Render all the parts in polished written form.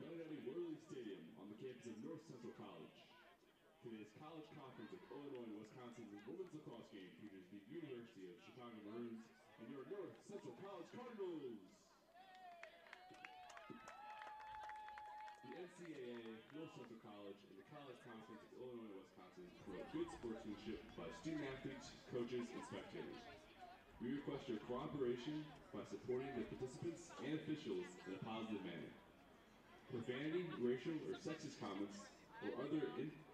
Worley Stadium on the campus of North Central College. Today's college conference of Illinois and Wisconsin's women's lacrosse game features the University of Chicago Maroons and your North Central College Cardinals. The NCAA, North Central College, and the College Conference of Illinois and Wisconsin promote good sportsmanship by student athletes, coaches, and spectators. We request your cooperation by supporting the participants and officials in a positive manner. Profanity, racial, or sexist comments, or other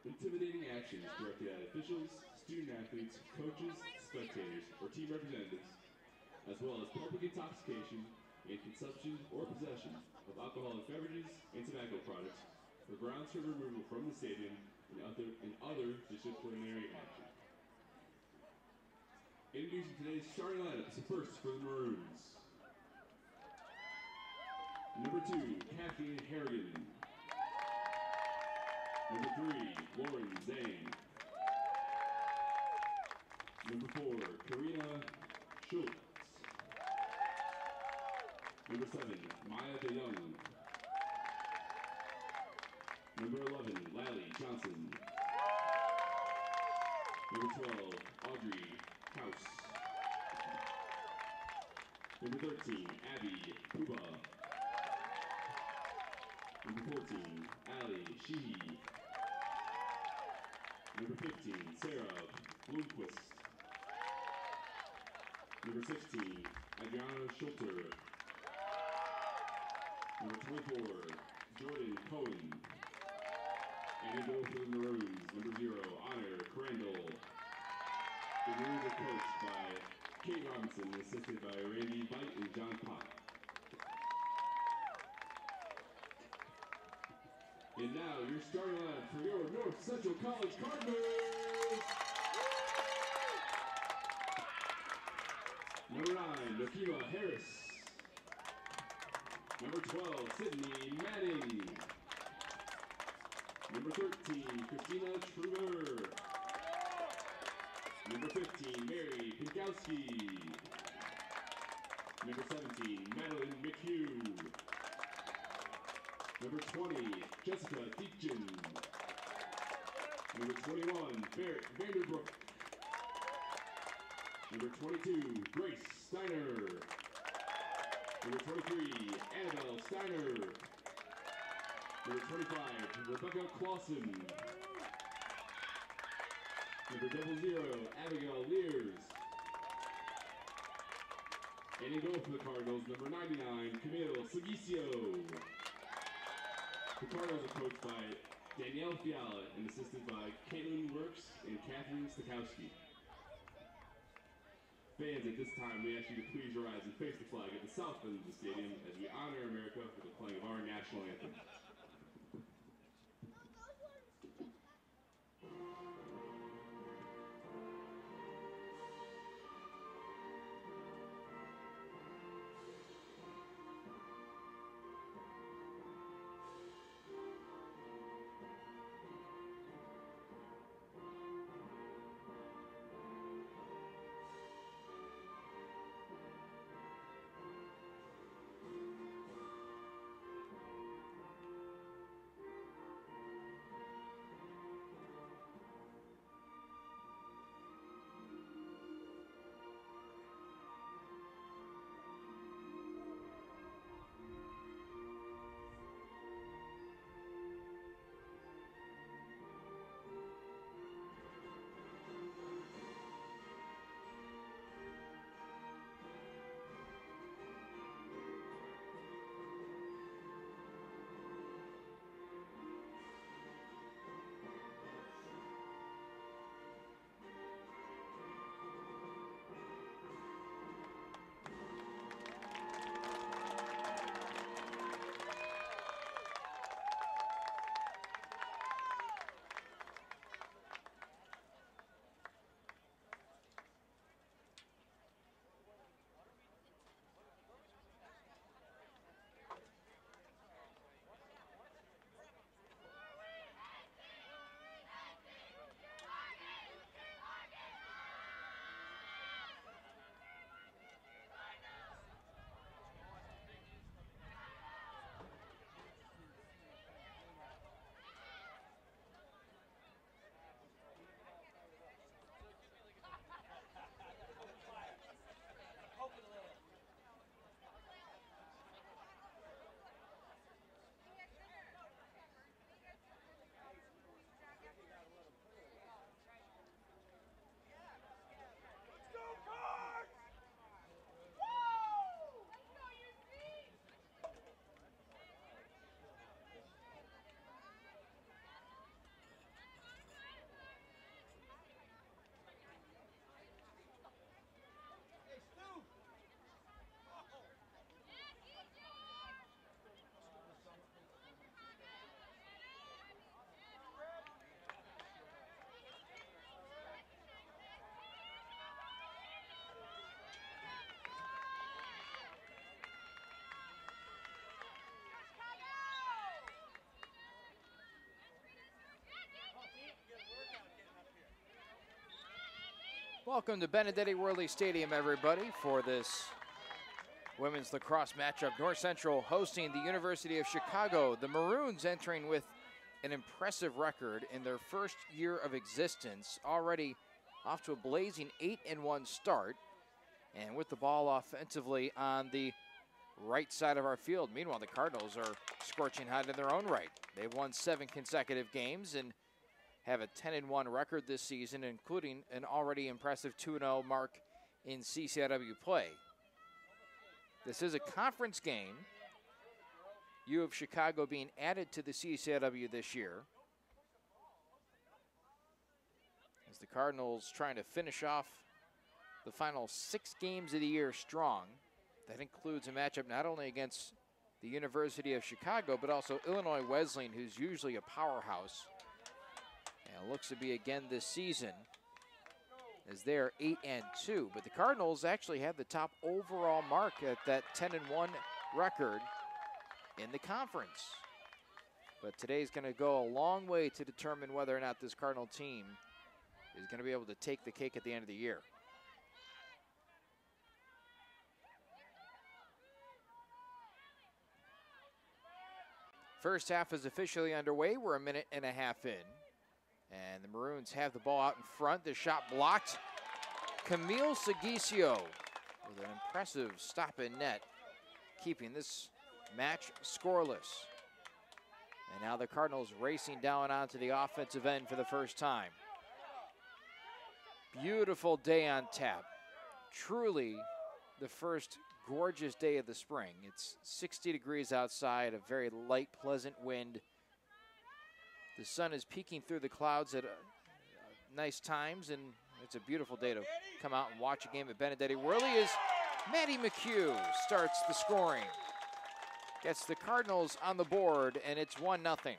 intimidating actions directed at officials, student athletes, coaches, spectators, or team representatives, as well as public intoxication and consumption or possession of alcoholic beverages and tobacco products, are grounds for removal from the stadium and other disciplinary action. Introducing today's starting lineups, first for the Maroons. Number 2, Kathleen Harrigan. Number 3, Lauren Zane. Number 4, Karina Schultz. Number 7, Maya DeYoung. Number 11, Lally Johnson. Number 12, Audrey House. Number 13, Abby Puba. Number 14, Ali Sheehy. Number 15, Sarah Bloomquist. Number 16, Adriana Schulter. Number 24, Jordan Cohen. And in goal for the Maroons, number 0, Honor Crandall. The Maroons are coached by Kate Robinson and assisted by Randy Veit and John Pott. And now, your starting lineup for your North Central College Cardinals! Number 9, Nakima Harris. Number 12, Sydney Manning. Number 13, Christina Truber. Number 15, Mary Pinkowski. Number 17, Madeline McHugh. Number 20, Jessica Deepkin. Number 21, Barrett Vanderbrook. Number 22, Grace Steiner. Number 23, Annabelle Steiner. Number 25, Rebecca Clausen. Number 00, Abigail Lears. And in goal for the Cardinals, number 99, Camille Seguicio. The Cardinals are coached by Danielle Fiala and assisted by Caitlin Works and Catherine Stakowski. Fans, at this time, we ask you to please rise and face the flag at the south end of the stadium as we honor America with the playing of our national anthem. Welcome to Benedetti Worley Stadium, everybody, for this women's lacrosse matchup. North Central hosting the University of Chicago. The Maroons entering with an impressive record in their first year of existence, already off to a blazing 8-1 start, and with the ball offensively on the right side of our field. Meanwhile, the Cardinals are scorching hot in their own right. They've won 7 consecutive games and have a 10-1 record this season, including an already impressive 2-0 mark in CCIW play. This is a conference game. U of Chicago being added to the CCIW this year, as the Cardinals trying to finish off the final 6 games of the year strong. That includes a matchup not only against the University of Chicago, but also Illinois Wesleyan, who's usually a powerhouse. And looks to be again this season, as they're 8-2. But the Cardinals actually have the top overall mark at that 10-1 record in the conference. But today's going to go a long way to determine whether or not this Cardinal team is going to be able to take the cake at the end of the year. First half is officially underway. We're a minute and a half in. And the Maroons have the ball out in front. The shot blocked. Camille Segisio with an impressive stop in net, keeping this match scoreless. And now the Cardinals racing down onto the offensive end for the first time. Beautiful day on tap. Truly the first gorgeous day of the spring. It's 60 degrees outside, a very light, pleasant wind. The sun is peeking through the clouds at nice times, and it's a beautiful day to come out and watch a game at Benedetti Worley as Maddie McHugh starts the scoring. Gets the Cardinals on the board, and it's 1-0.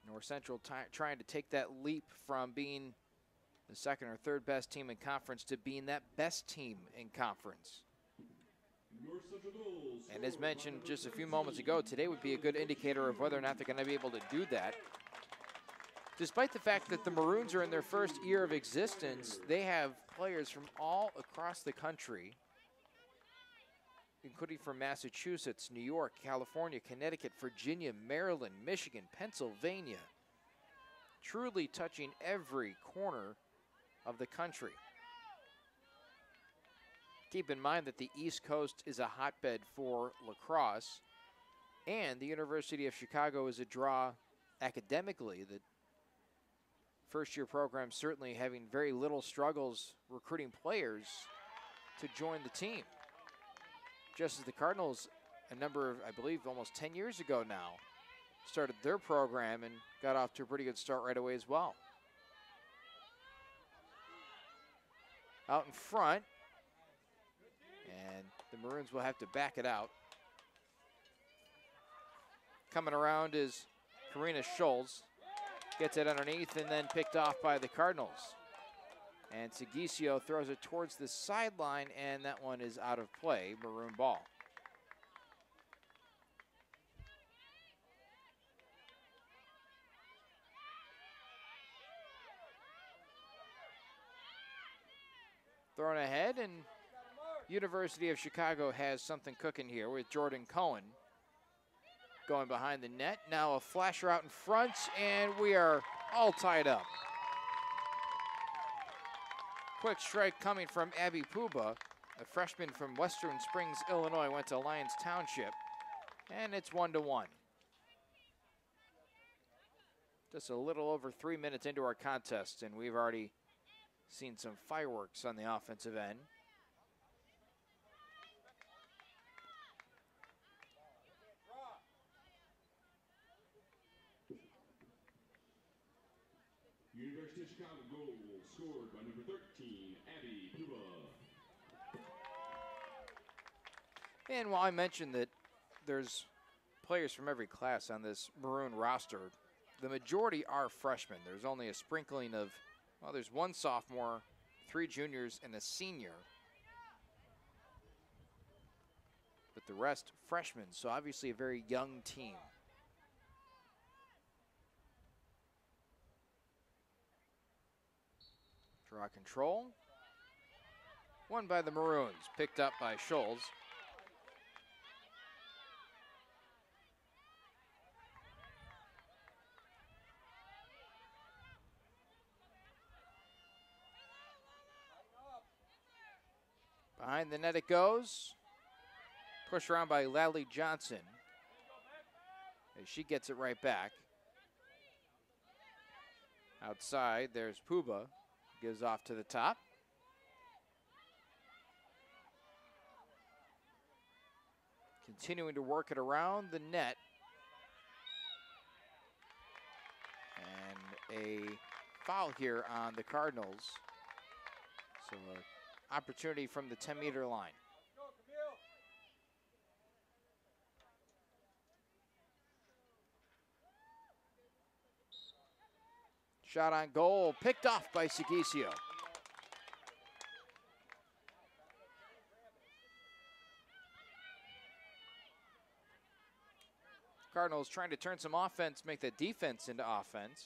North Central trying to take that leap from being the second or third best team in conference to being that best team in conference. And as mentioned just a few moments ago, today would be a good indicator of whether or not they're going to be able to do that. Despite the fact that the Maroons are in their first year of existence, they have players from all across the country, including from Massachusetts, New York, California, Connecticut, Virginia, Maryland, Michigan, Pennsylvania, truly touching every corner of the country. Keep in mind that the East Coast is a hotbed for lacrosse, and the University of Chicago is a draw academically. The first-year program certainly having very little struggles recruiting players to join the team. Just as the Cardinals, a number of, I believe, almost 10 years ago now, started their program and got off to a pretty good start right away as well. Out in front, and the Maroons will have to back it out. Coming around is Karina Schultz. Gets it underneath and then picked off by the Cardinals. And Segisio throws it towards the sideline, and that one is out of play. Maroon ball. Thrown ahead, and University of Chicago has something cooking here with Jordan Cohen going behind the net. Now a flasher out in front, and we are all tied up. Quick strike coming from Abby Puba, a freshman from Western Springs, Illinois, went to Lyons Township, and it's 1-1. Just a little over 3 minutes into our contest, and we've already seen some fireworks on the offensive end. University of Chicago goal scored by number 13, Abby Puba. And while I mentioned that there's players from every class on this Maroon roster, the majority are freshmen. There's only a sprinkling of, well, there's one sophomore, 3 juniors, and a senior. But the rest freshmen, so obviously a very young team. Draw control. Won by the Maroons, picked up by Scholes. Behind the net it goes. Pushed around by Lally Johnson. As she gets it right back. Outside, there's Puba. Gives off to the top. Continuing to work it around the net. And a foul here on the Cardinals. So an opportunity from the 10-meter line. Shot on goal, picked off by Sigisio. Cardinals trying to turn some offense, make the defense into offense.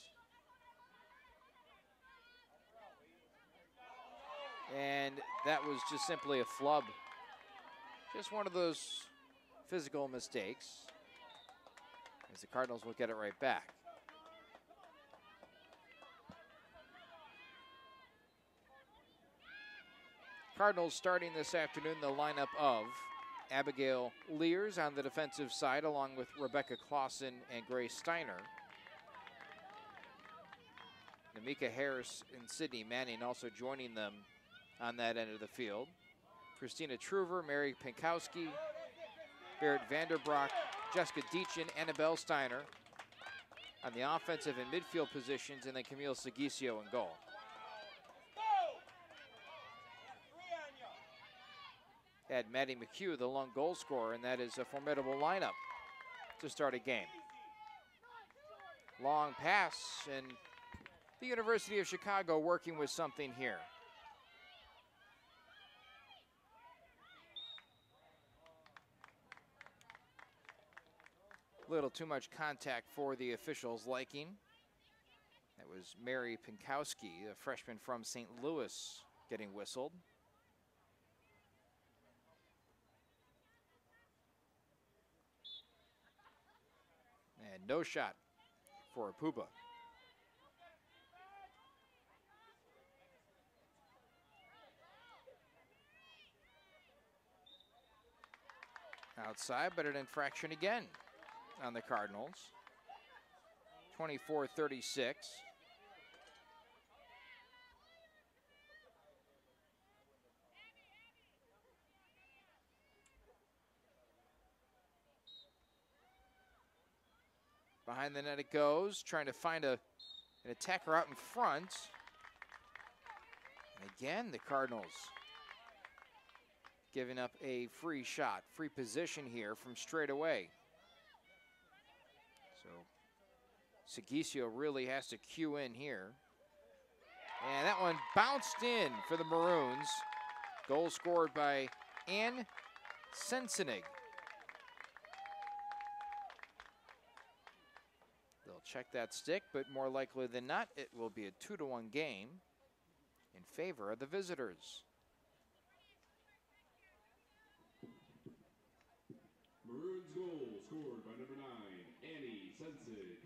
And that was just simply a flub. Just one of those physical mistakes, as the Cardinals will get it right back. Cardinals starting this afternoon the lineup of Abigail Lears on the defensive side, along with Rebecca Clausen and Grace Steiner. Namika Harris and Sydney Manning also joining them on that end of the field. Christina Truver, Mary Pinkowski, Barrett Vanderbroek, Jessica Deachin, Annabelle Steiner on the offensive and midfield positions, and then Camille Sigisio in goal. Had Maddie McHugh, the lone goal scorer, and that is a formidable lineup to start a game. Long pass, and the University of Chicago working with something here. Little too much contact for the officials' liking. That was Mary Pinkowski, a freshman from St. Louis, getting whistled. And no shot for Puba. Outside, but an infraction again on the Cardinals. 24-36. Behind the net it goes, trying to find an attacker out in front. And again, the Cardinals giving up a free shot, free position here from straight away. So Sigisio really has to cue in here. And that one bounced in for the Maroons. Goal scored by Ann Sensenig. They'll check that stick, but more likely than not, it will be a 2-1 game in favor of the visitors. Maroons goal scored by number 9, Annie Sensig.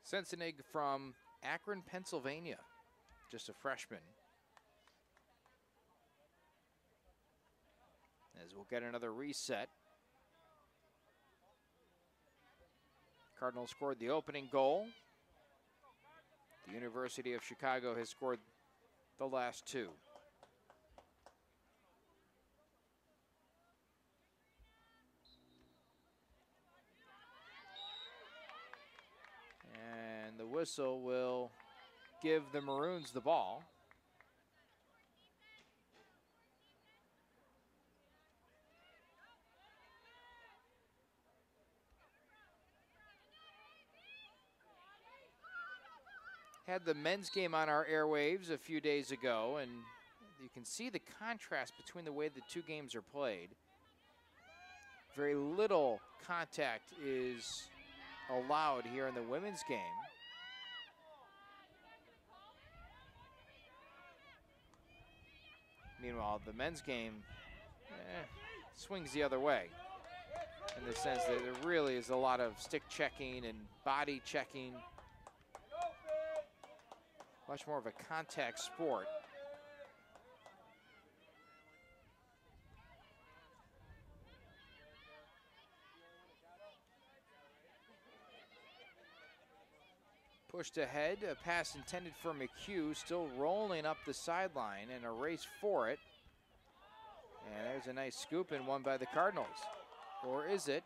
Sensenig from Akron, Pennsylvania, just a freshman. As we'll get another reset. Cardinals scored the opening goal. The University of Chicago has scored the last two. And the whistle will give the Maroons the ball. Had the men's game on our airwaves a few days ago, and you can see the contrast between the way the two games are played. Very little contact is allowed here in the women's game. Meanwhile, the men's game swings the other way, in the sense that there really is a lot of stick checking and body checking. Much more of a contact sport. Pushed ahead, a pass intended for McHugh, still rolling up the sideline and a race for it. And there's a nice scoop and one by the Cardinals. Or is it?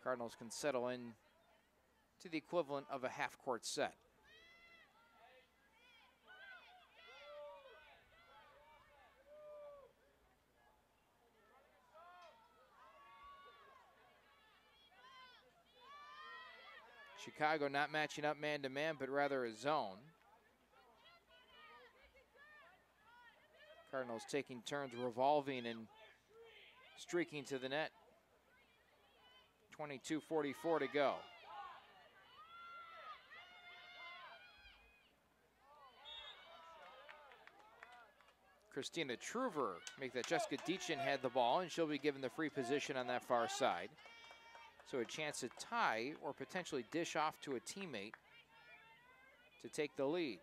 Cardinals can settle in to the equivalent of a half-court set. Chicago not matching up man-to-man, but rather a zone. Cardinals taking turns revolving and streaking to the net. 22:44 to go. Christina Truver make that. Jessica Deachin had the ball, and she'll be given the free position on that far side. So a chance to tie or potentially dish off to a teammate to take the lead.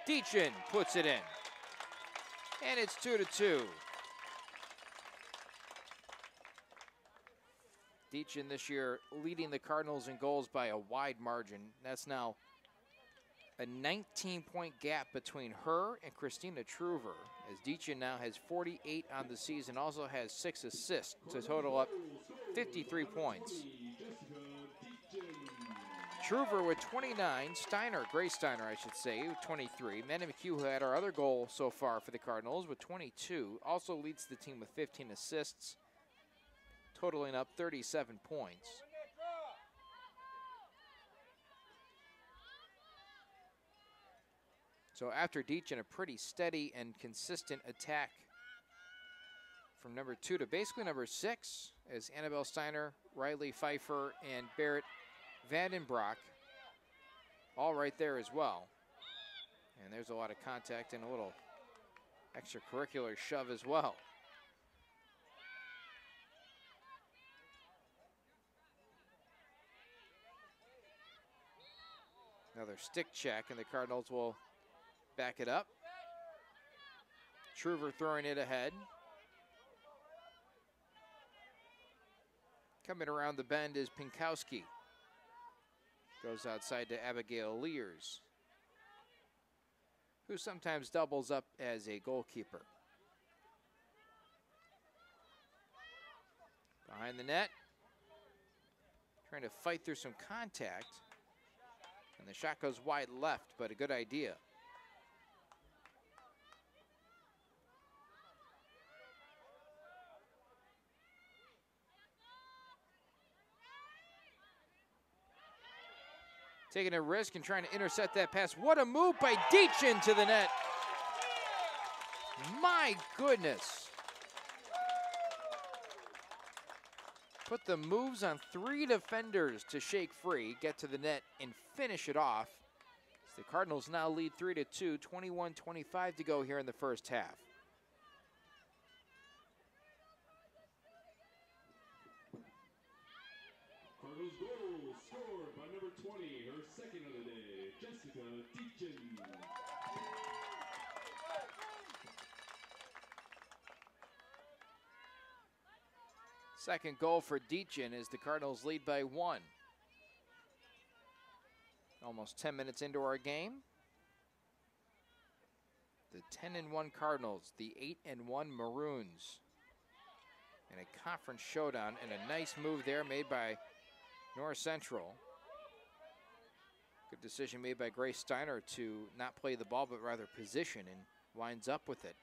Deachin puts it in. And it's 2-2. Deachin this year leading the Cardinals in goals by a wide margin. That's now a 19-point gap between her and Christina Truver, as Deachin now has 48 on the season, also has 6 assists to total up 53 points. Truver with 29, Grace Steiner, I should say, with 23. Mandy McHugh, who had our other goal so far for the Cardinals, with 22, also leads the team with 15 assists, totaling up 37 points. So after Deachin, a pretty steady and consistent attack from number 2 to basically number 6, as Annabelle Steiner, Riley Pfeiffer, and Barrett Vandenbroek all right there as well. And there's a lot of contact and a little extracurricular shove as well. Another stick check, and the Cardinals will back it up. Truver throwing it ahead. Coming around the bend is Pinkowski. Goes outside to Abigail Lears, who sometimes doubles up as a goalkeeper. Behind the net, trying to fight through some contact. And the shot goes wide left, but a good idea. Taking a risk and trying to intercept that pass. What a move by Deachin to the net. My goodness. Put the moves on 3 defenders to shake free, get to the net, and finish it off. The Cardinals now lead 3-2, 21-25 to go here in the first half. Cardinals goal scored by number 20, her second of the day, Jessica Deachin. Second goal for Deachin as the Cardinals lead by 1. Almost 10 minutes into our game. The 10-1 Cardinals, the 8-1 Maroons. And a conference showdown, and a nice move there made by North Central. Good decision made by Grace Steiner to not play the ball, but rather position, and winds up with it.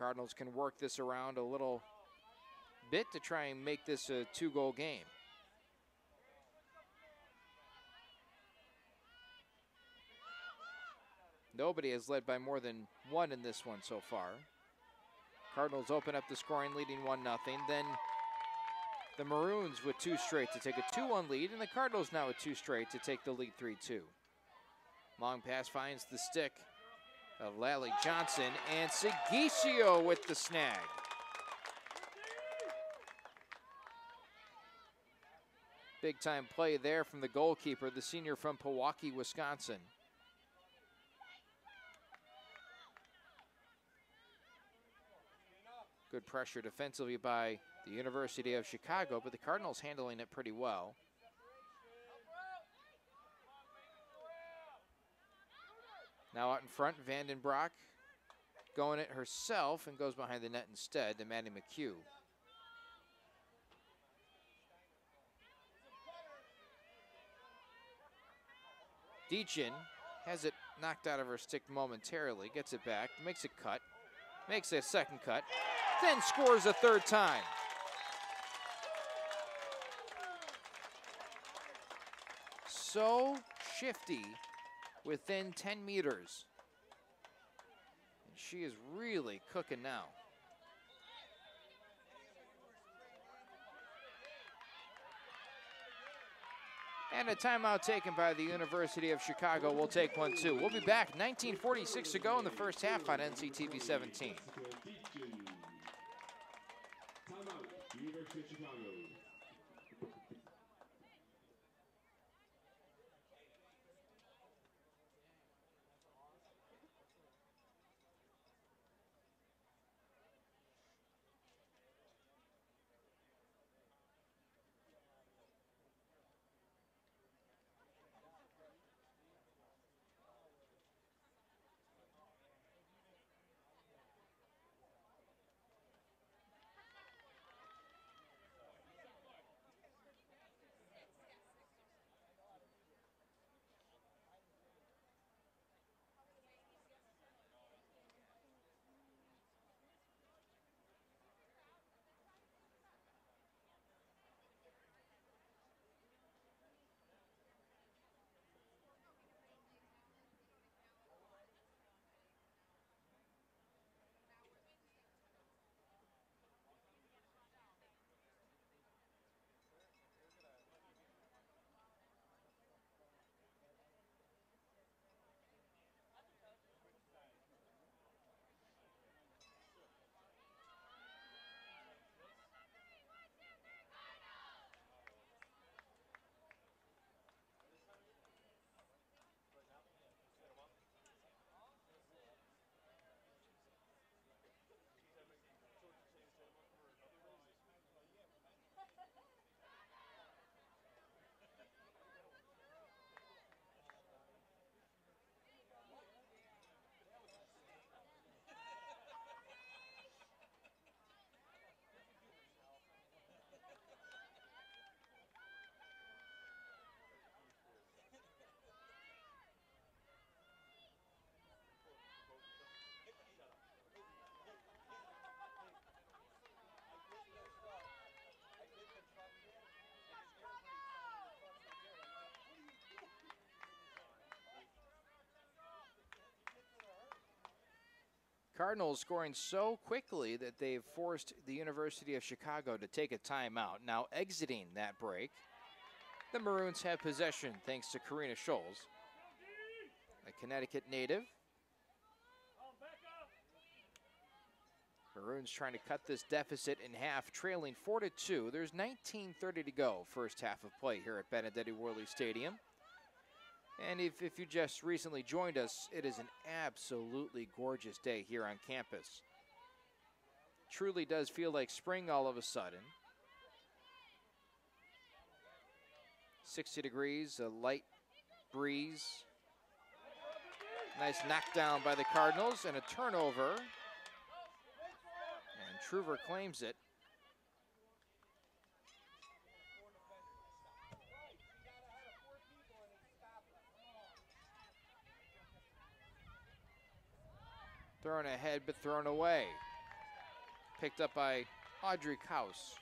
Cardinals can work this around a little bit to try and make this a 2-goal game. Nobody has led by more than 1 in this one so far. Cardinals open up the scoring, leading 1-0. Then the Maroons with 2 straight to take a 2-1 lead, and the Cardinals now with 2 straight to take the lead 3-2. Long pass finds the stick of Lally Johnson, and Segicio with the snag. Big time play there from the goalkeeper, the senior from Pewaukee, Wisconsin. Good pressure defensively by the University of Chicago, but the Cardinals handling it pretty well. Now out in front, Vandenbroek going it herself and goes behind the net instead to Maddie McHugh. Deachin has it knocked out of her stick momentarily, gets it back, makes a cut, makes a second cut, then scores a 3rd time. So shifty within 10 meters. And she is really cooking now. And a timeout taken by the University of Chicago. We'll take one too. We'll be back. 19:46 to go in the first half on NCTV 17. Timeout, University of Chicago. Cardinals scoring so quickly that they've forced the University of Chicago to take a timeout. Now exiting that break, the Maroons have possession thanks to Karina Scholes, a Connecticut native. Maroons trying to cut this deficit in half, trailing 4-2. There's 19:30 to go, first half of play here at Benedetti Worley Stadium. And if you just recently joined us, it is an absolutely gorgeous day here on campus. Truly does feel like spring all of a sudden. 60 degrees, a light breeze. Nice knockdown by the Cardinals and a turnover. And Truver claims it. Thrown ahead, but thrown away. picked up by Audrey Kaus.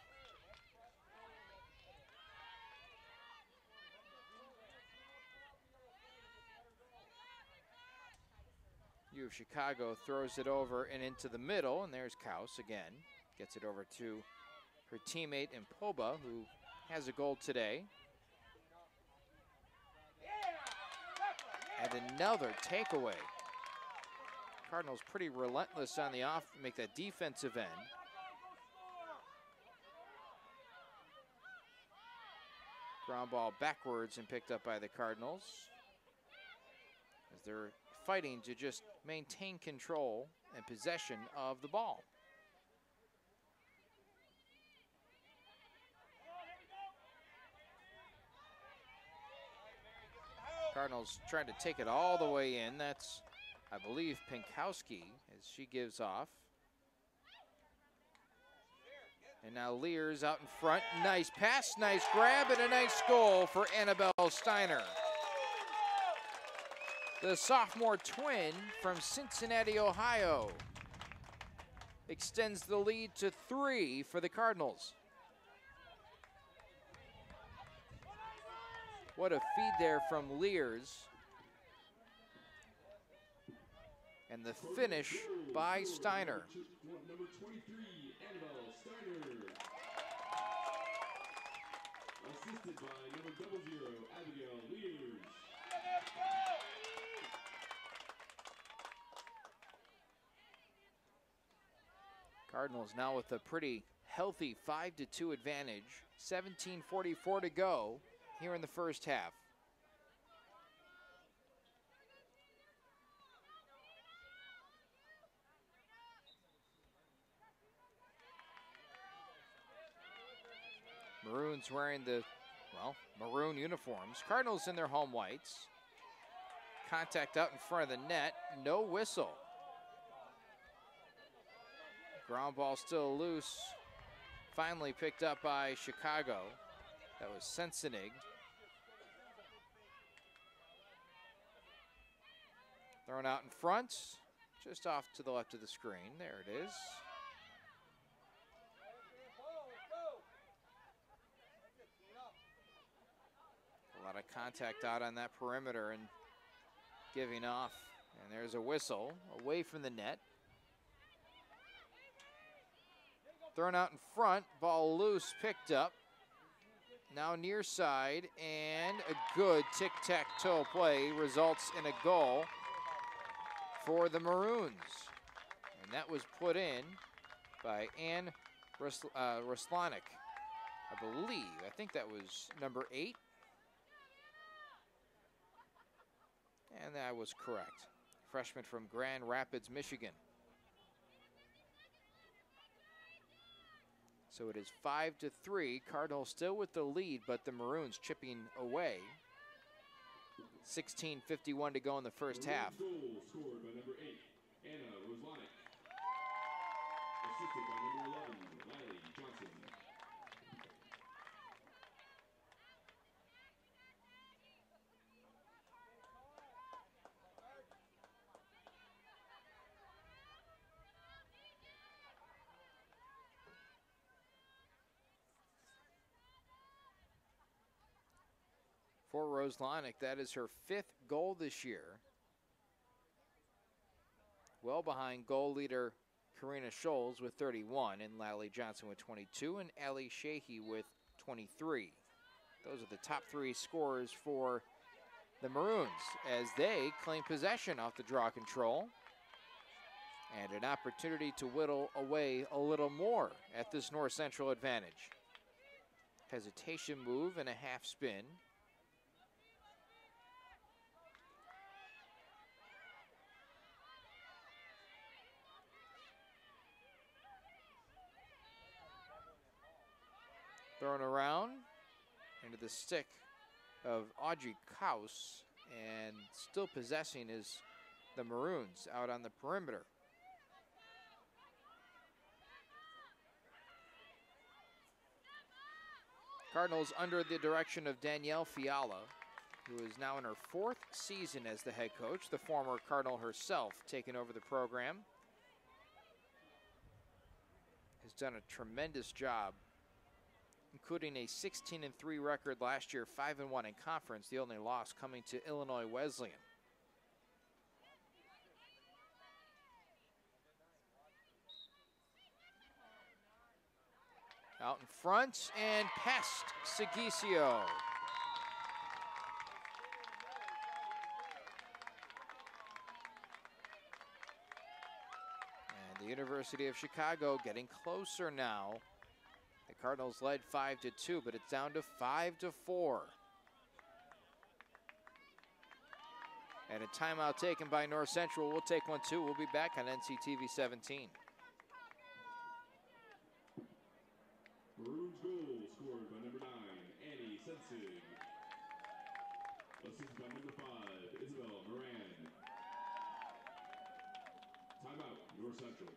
U of Chicago throws it over and into the middle, and there's Kaus again. Gets it over to her teammate Impoba, who has a goal today. And another takeaway. Cardinals pretty relentless on the off, make that defensive end. Ground ball backwards and picked up by the Cardinals, as they're fighting to just maintain control and possession of the ball. Cardinals trying to take it all the way in. That's, I believe, Pinkowski as she gives off. And now Lears out in front. Nice pass, nice grab, and a nice goal for Annabelle Steiner. The sophomore twin from Cincinnati, Ohio, extends the lead to 3 for the Cardinals. What a feed there from Lears. And the finish by Steiner. Number 23, Annabelle Steiner. Assisted by number 00, Abigail Lears. Cardinals now with a pretty healthy 5-2 advantage. 17:44 to go here in the first half. Maroons wearing the, well, maroon uniforms. Cardinals in their home whites. Contact out in front of the net, no whistle. Ground ball still loose. Finally picked up by Chicago. That was Sensenig. Thrown out in front, just off to the left of the screen. There it is. A lot of contact out on that perimeter and giving off. And there's a whistle away from the net. Thrown out in front, ball loose, picked up. Now near side, and a good tic-tac-toe play results in a goal for the Maroons. And that was put in by Ann Ruslanik, I believe. I think that was number 8. And that was correct. Freshman from Grand Rapids, Michigan. So it is 5-3. Cardinals still with the lead, but the Maroons chipping away. 16:51 to go in the first half. Goal scored by number 8, Anna Ruslanik. Assisted by number 11, Riley Johnson. For Ruslanik, that is her 5th goal this year. Well behind goal leader Karina Scholes with 31, and Lally Johnson with 22, and Allie Sheehy with 23. Those are the top 3 scorers for the Maroons as they claim possession off the draw control. And an opportunity to whittle away a little more at this North Central advantage. Hesitation move and a half spin. Thrown around into the stick of Audrey Kaus, and still possessing is the Maroons out on the perimeter. Cardinals under the direction of Danielle Fiala, who is now in her 4th season as the head coach, the former Cardinal herself taking over the program. has done a tremendous job, including a 16-3 record last year, 5-1 in conference, the only loss coming to Illinois Wesleyan. Out in front and past Segisio. And the University of Chicago getting closer now. The Cardinals led 5-2, but it's down to 5-4. And a timeout taken by North Central. We'll take one too. We'll be back on NCTV 17. Maroons goal scored by number 9, Annie Sensing. Assisted by number 5, Isabel Moran. Timeout, North Central.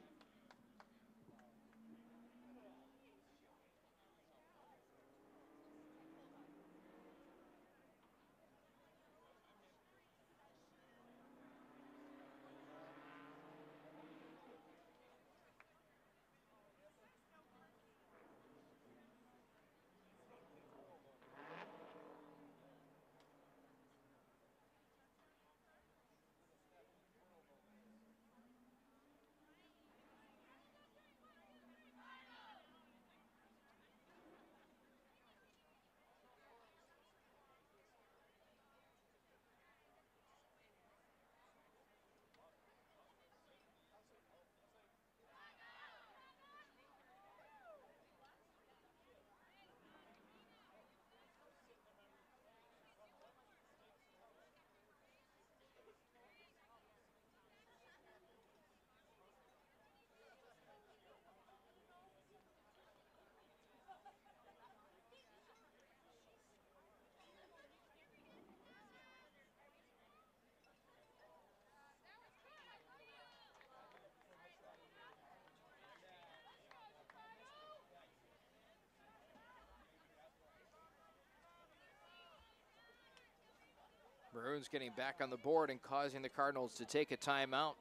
Maroons getting back on the board and causing the Cardinals to take a timeout.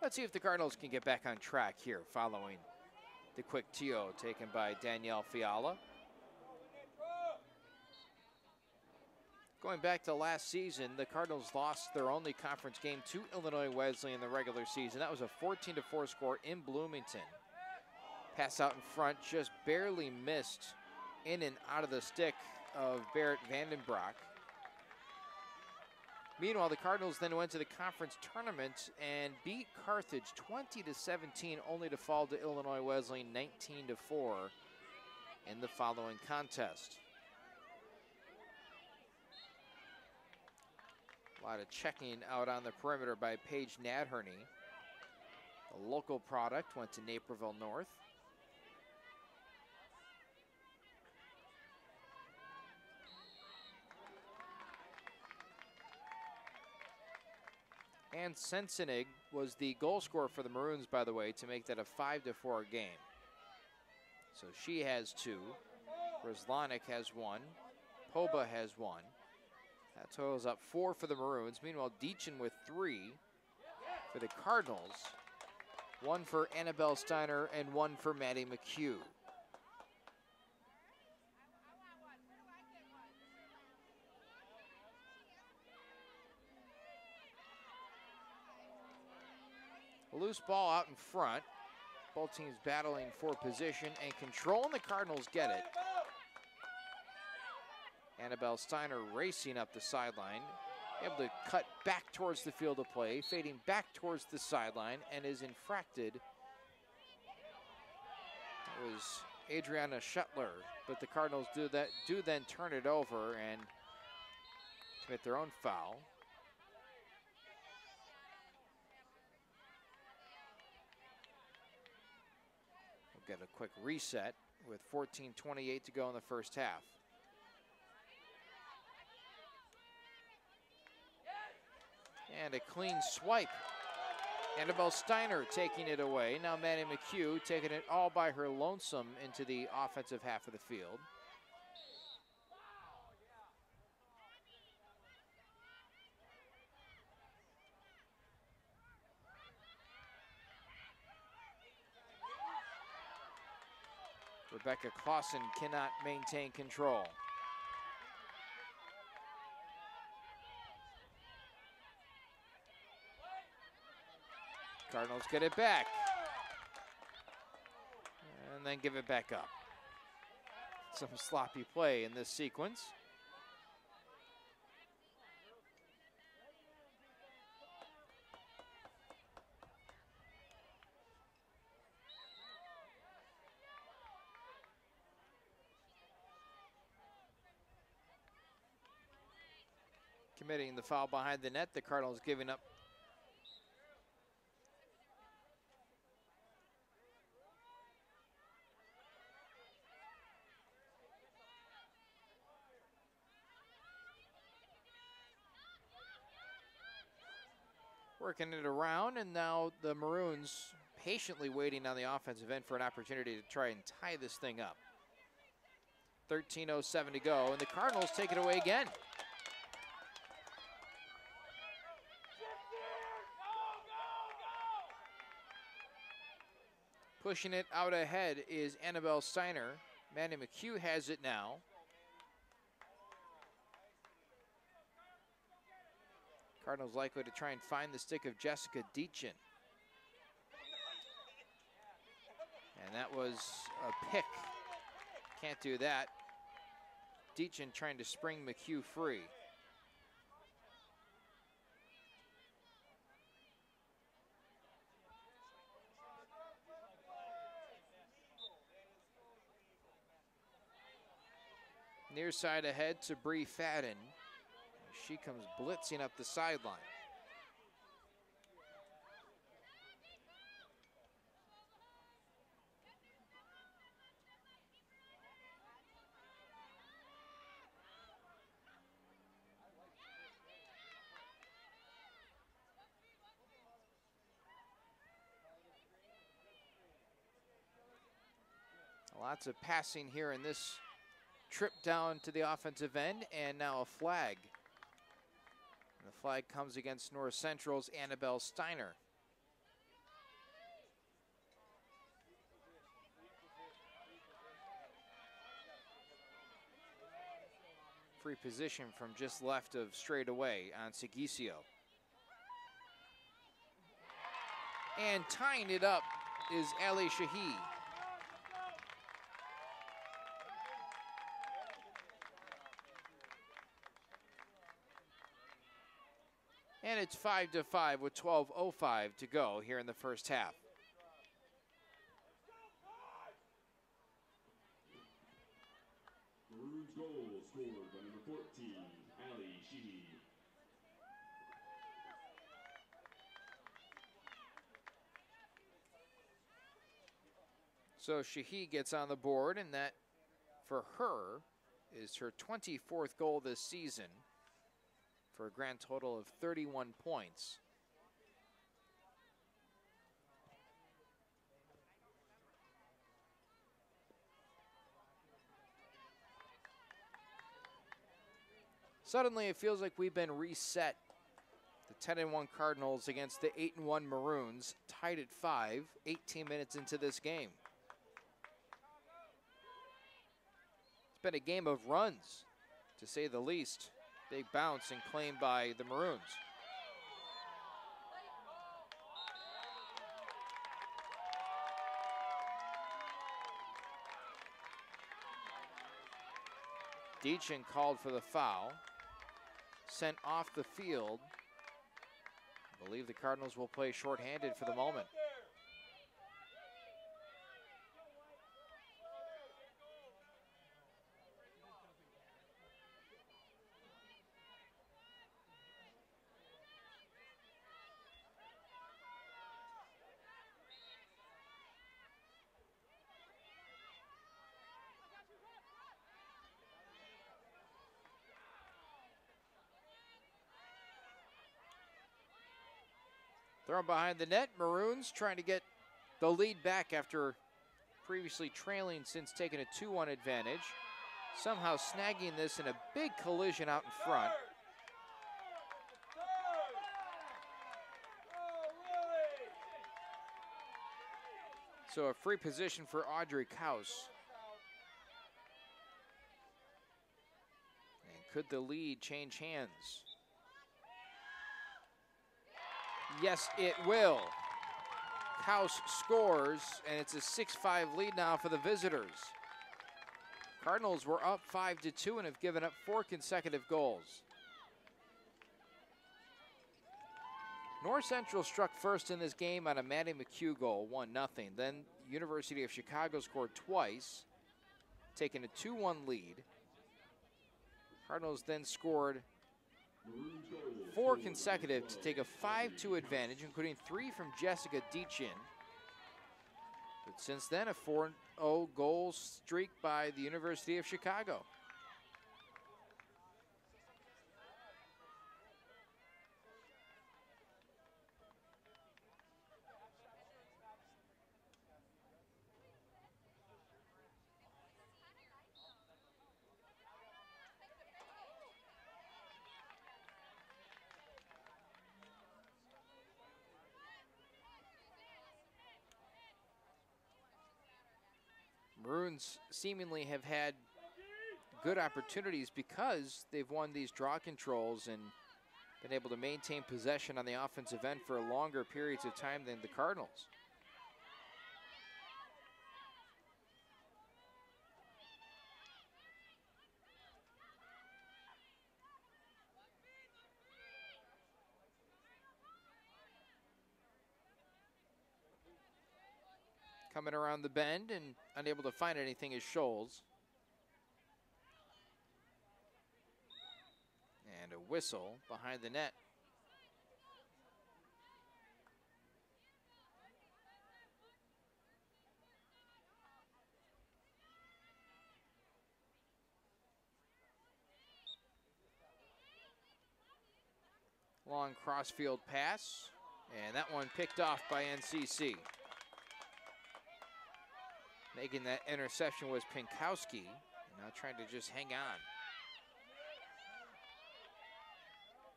Let's see if the Cardinals can get back on track here following the quick TO taken by Danielle Fiala. Going back to last season, the Cardinals lost their only conference game to Illinois Wesleyan in the regular season. That was a 14-4 score in Bloomington. Pass out in front, just barely missed in and out of the stick of Barrett Vandenbroek. Meanwhile, the Cardinals then went to the conference tournament and beat Carthage 20-17, only to fall to Illinois Wesleyan 19-4 in the following contest. A lot of checking out on the perimeter by Paige Nadherney. The local product went to Naperville North. And Sensenig was the goal scorer for the Maroons, by the way, to make that a 5-4 game. So she has 2. Roslanik has 1. Poba has 1. That totals up 4 for the Maroons. Meanwhile, Deachin with 3 for the Cardinals. 1 for Annabelle Steiner and 1 for Maddie McHugh. A loose ball out in front. Both teams battling for position and control, and the Cardinals get it. Annabelle Steiner racing up the sideline, able to cut back towards the field of play, fading back towards the sideline, and is infracted. It was Adriana Shuttler, but the Cardinals do then turn it over and commit their own foul. We'll get a quick reset with 14:28 to go in the first half. And a clean swipe. Annabelle Steiner taking it away. Now Maddie McHugh taking it all by her lonesome into the offensive half of the field. Rebecca Clausen cannot maintain control. Cardinals get it back. And then give it back up. Some sloppy play in this sequence. Committing the foul behind the net. The Cardinals giving up. Working it around, and now the Maroons patiently waiting on the offensive end for an opportunity to try and tie this thing up. 13:07 to go, and the Cardinals take it away again. Pushing it out ahead is Annabelle Steiner. Manny McHugh has it now. Cardinals likely to try and find the stick of Jessica Deachin. And that was a pick. Can't do that. Deachin trying to spring McHugh free. Near side ahead to Bree Fadden. She comes blitzing up the sideline. Lots of passing here in this trip down to the offensive end, and now a flag. And the flag comes against North Central's Annabelle Steiner. Free position from just left of straightaway on Sigisio. And tying it up is Ali Shahi. And it's 5-5 with 12:05 to go here in the first half. Maroons goal scored by number 14, Ali Sheehy. So Shahi gets on the board, and that for her is her 24th goal this season, for a grand total of 31 points. Suddenly it feels like we've been reset. The 10-1 Cardinals against the 8-1 Maroons, tied at 5, 18 minutes into this game. It's been a game of runs, to say the least. Big bounce and claimed by the Maroons. Deachin called for the foul. Sent off the field. I believe the Cardinals will play shorthanded for the moment. Thrown behind the net. Maroons trying to get the lead back after previously trailing since taking a 2-1 advantage. Somehow snagging this in a big collision out in front. So a free position for Audrey Kaus. Could the lead change hands? Yes, it will. House scores, and it's a 6-5 lead now for the visitors. Cardinals were up 5-2 and have given up 4 consecutive goals. North Central struck first in this game on a Matty McHugh goal, 1-0. Then University of Chicago scored twice, taking a 2-1 lead. Cardinals then scored 4 consecutive to take a 5-2 advantage, including 3 from Jessica Deachin. But since then, a 4-0 goal streak by the University of Chicago. Maroons seemingly have had good opportunities because they've won these draw controls and been able to maintain possession on the offensive end for longer periods of time than the Cardinals. Coming around the bend and unable to find anything is Scholes. And a whistle behind the net. Long crossfield pass, and that one picked off by NCC. Making that interception was Pinkowski, now trying to just hang on.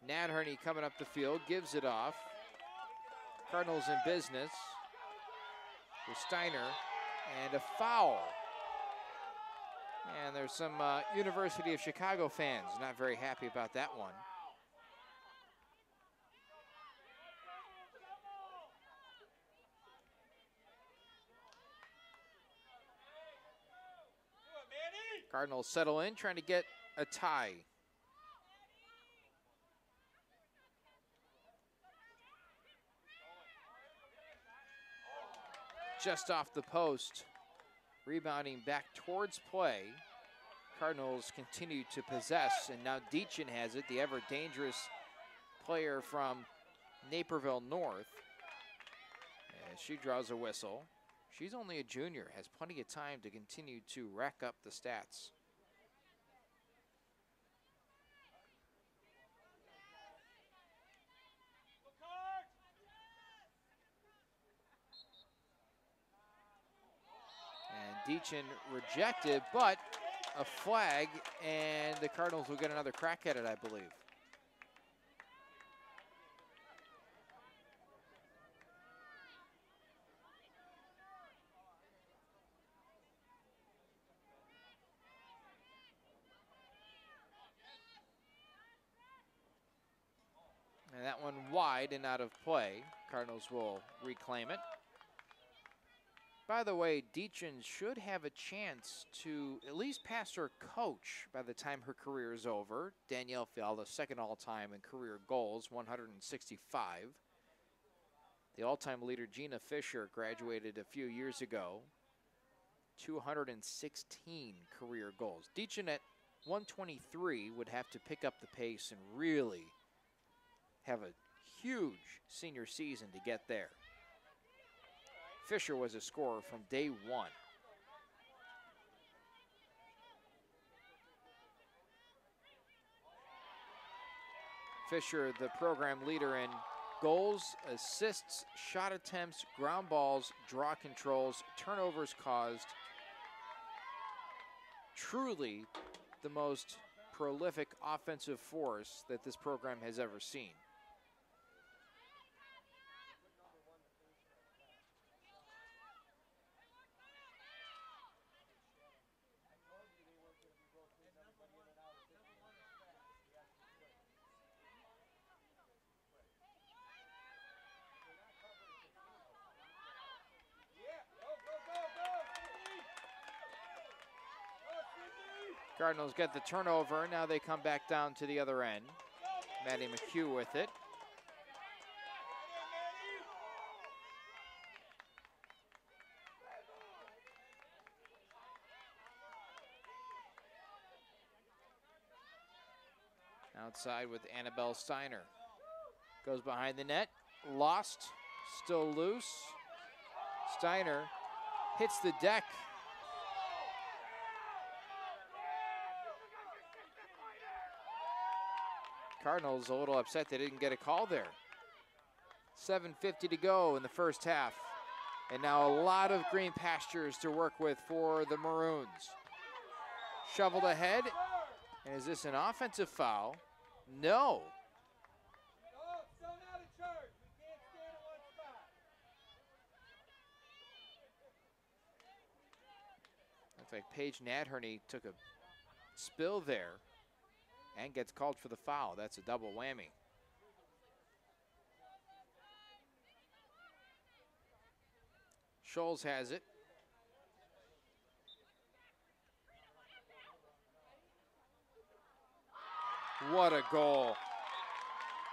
Nadherney coming up the field, gives it off. Cardinals in business with Steiner, and a foul. And there's some University of Chicago fans not very happy about that one. Cardinals settle in, trying to get a tie. Just off the post, rebounding back towards play. Cardinals continue to possess, and now Deachin has it, the ever-dangerous player from Naperville North. As she draws a whistle. She's only a junior, has plenty of time to continue to rack up the stats. And Deachin rejected, but a flag, and the Cardinals will get another crack at it, I believe. And that one wide and out of play. Cardinals will reclaim it. By the way, Deachin should have a chance to at least pass her coach by the time her career is over. Danielle Fiala, second all-time in career goals, 165. The all-time leader, Gina Fisher, graduated a few years ago, 216 career goals. Deachin at 123 would have to pick up the pace and really have a huge senior season to get there. Fisher was a scorer from day one. Fisher, the program leader in goals, assists, shot attempts, ground balls, draw controls, turnovers caused. Truly the most prolific offensive force that this program has ever seen. Cardinals get the turnover. Now they come back down to the other end. Maddie McHugh with it. Outside with Annabelle Steiner. Goes behind the net. Lost. Still loose. Steiner hits the deck. Cardinals a little upset they didn't get a call there. 7:50 to go in the first half. And now a lot of green pastures to work with for the Maroons. Shoveled ahead. And is this an offensive foul? No. Looks like Paige Nadherney took a spill there and gets called for the foul. That's a double whammy. Scholes has it. What a goal.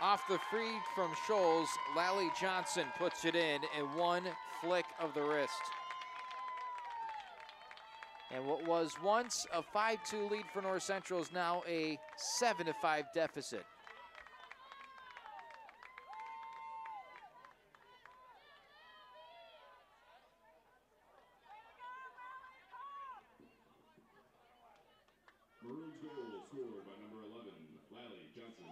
Off the free from Scholes, Lally Johnson puts it in one flick of the wrist. And what was once a 5-2 lead for North Central is now a 7-5 deficit. Maroons goal scored by number 11, Lally Johnson.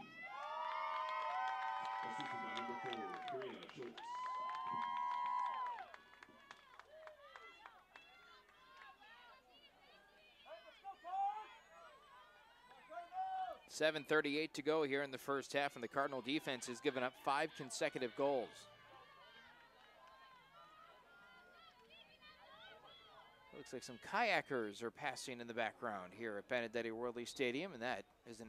Assisted by number 4, Karina Schultz. 7:38 to go here in the first half, and the Cardinal defense has given up 5 consecutive goals. Looks like some kayakers are passing in the background here at Benedetti Worley Stadium, and that is a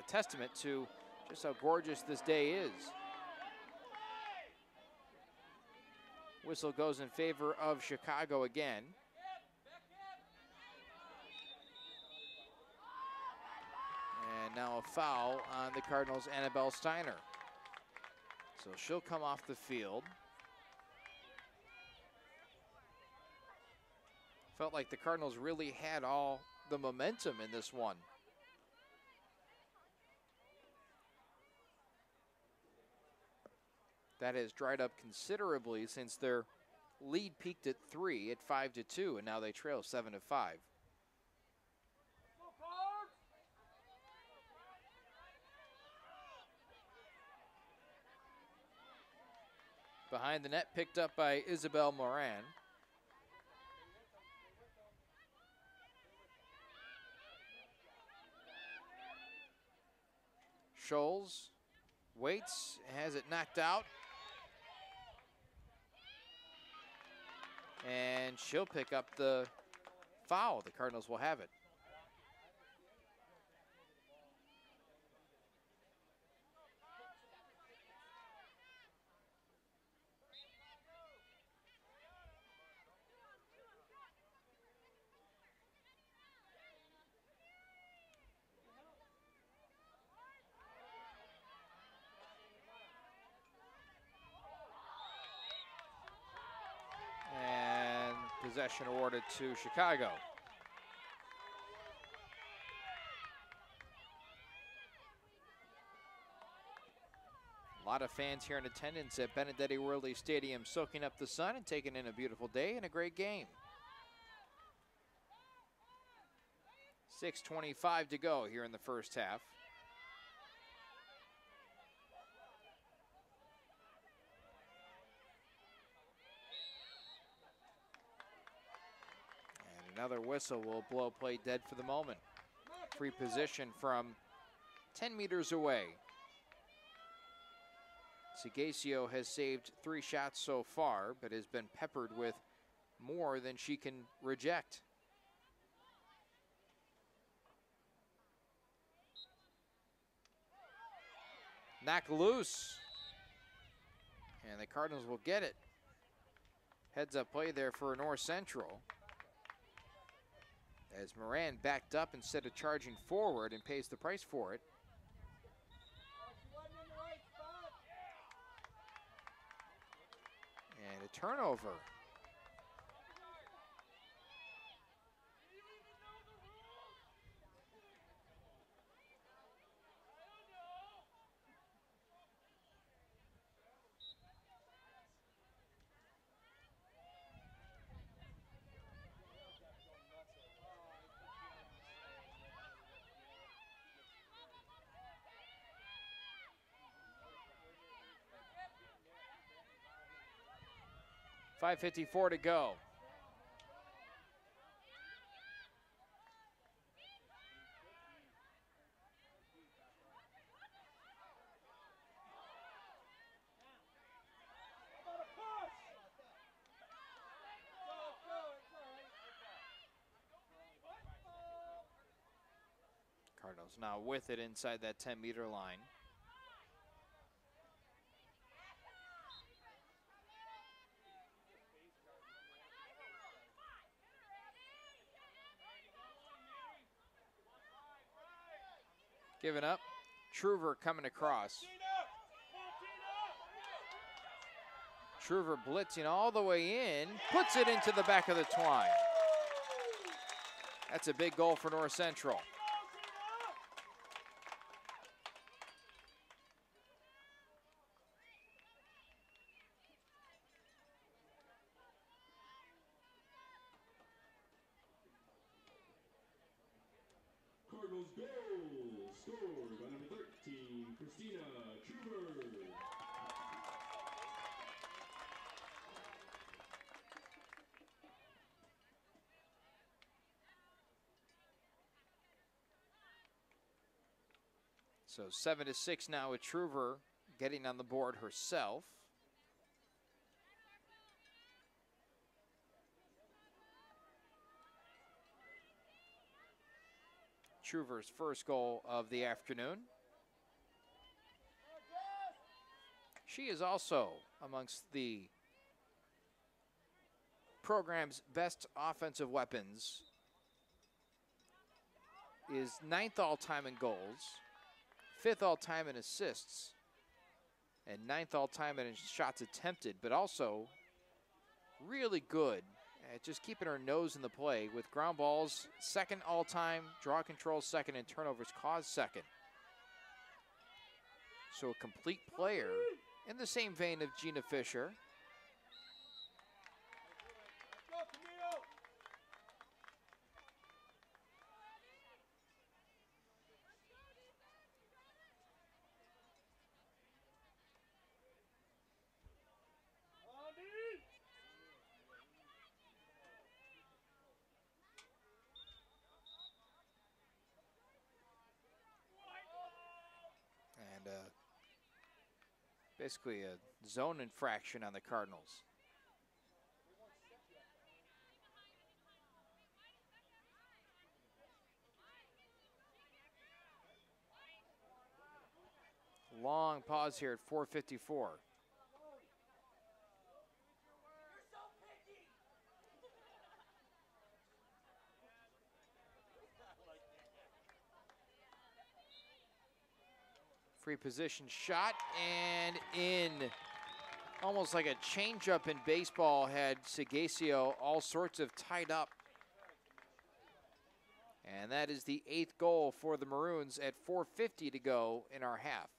testament to just how gorgeous this day is. Whistle goes in favor of Chicago again. And now a foul on the Cardinals' Annabelle Steiner. So she'll come off the field. Felt like the Cardinals really had all the momentum in this one. That has dried up considerably since their lead peaked at 3 at 5-2, and now they trail 7-5. Behind the net, picked up by Isabel Moran. Scholes waits, has it knocked out. And she'll pick up the foul. The Cardinals will have it. Possession awarded to Chicago. A lot of fans here in attendance at Benedetti Worley Stadium soaking up the sun and taking in a beautiful day and a great game. 6:25 to go here in the first half. Another whistle will blow play dead for the moment. Free position from 10 meters away. Segasio has saved 3 shots so far, but has been peppered with more than she can reject. Knock loose. And the Cardinals will get it. Heads up play there for North Central. as Moran backed up instead of charging forward and pays the price for it. And a turnover. .554 to go. Cardinals now with it inside that 10-meter line. Giving up. Truver coming across. Truver blitzing all the way in, puts it into the back of the twine. That's a big goal for North Central. Cardinals goal scored by number 13, Christina Truber. So 7-6 now with Truver getting on the board herself. Truver's first goal of the afternoon. She is also amongst the program's best offensive weapons. Is 9th all-time in goals, 5th all-time in assists, and 9th all-time in shots attempted, but also really good at just keeping her nose in the play with ground balls, 2nd all-time, draw control 2nd, and turnovers caused 2nd. So a complete player in the same vein of Gina Fisher. Basically a zone infraction on the Cardinals. Long pause here at 4:54. Free position shot and in. Almost like a changeup in baseball had Segasio all sorts of tied up. And that is the 8th goal for the Maroons at 4:50 to go in our half.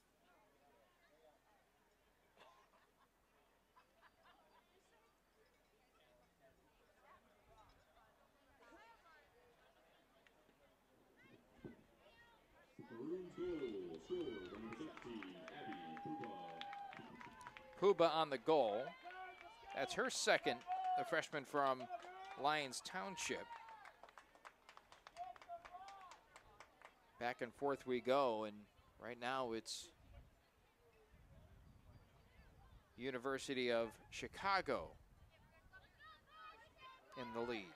Maroons goal scored by number 13, Abby Puba. Puba on the goal. That's her 2nd, the freshman from Lyons Township. Back and forth we go, and right now it's University of Chicago in the lead.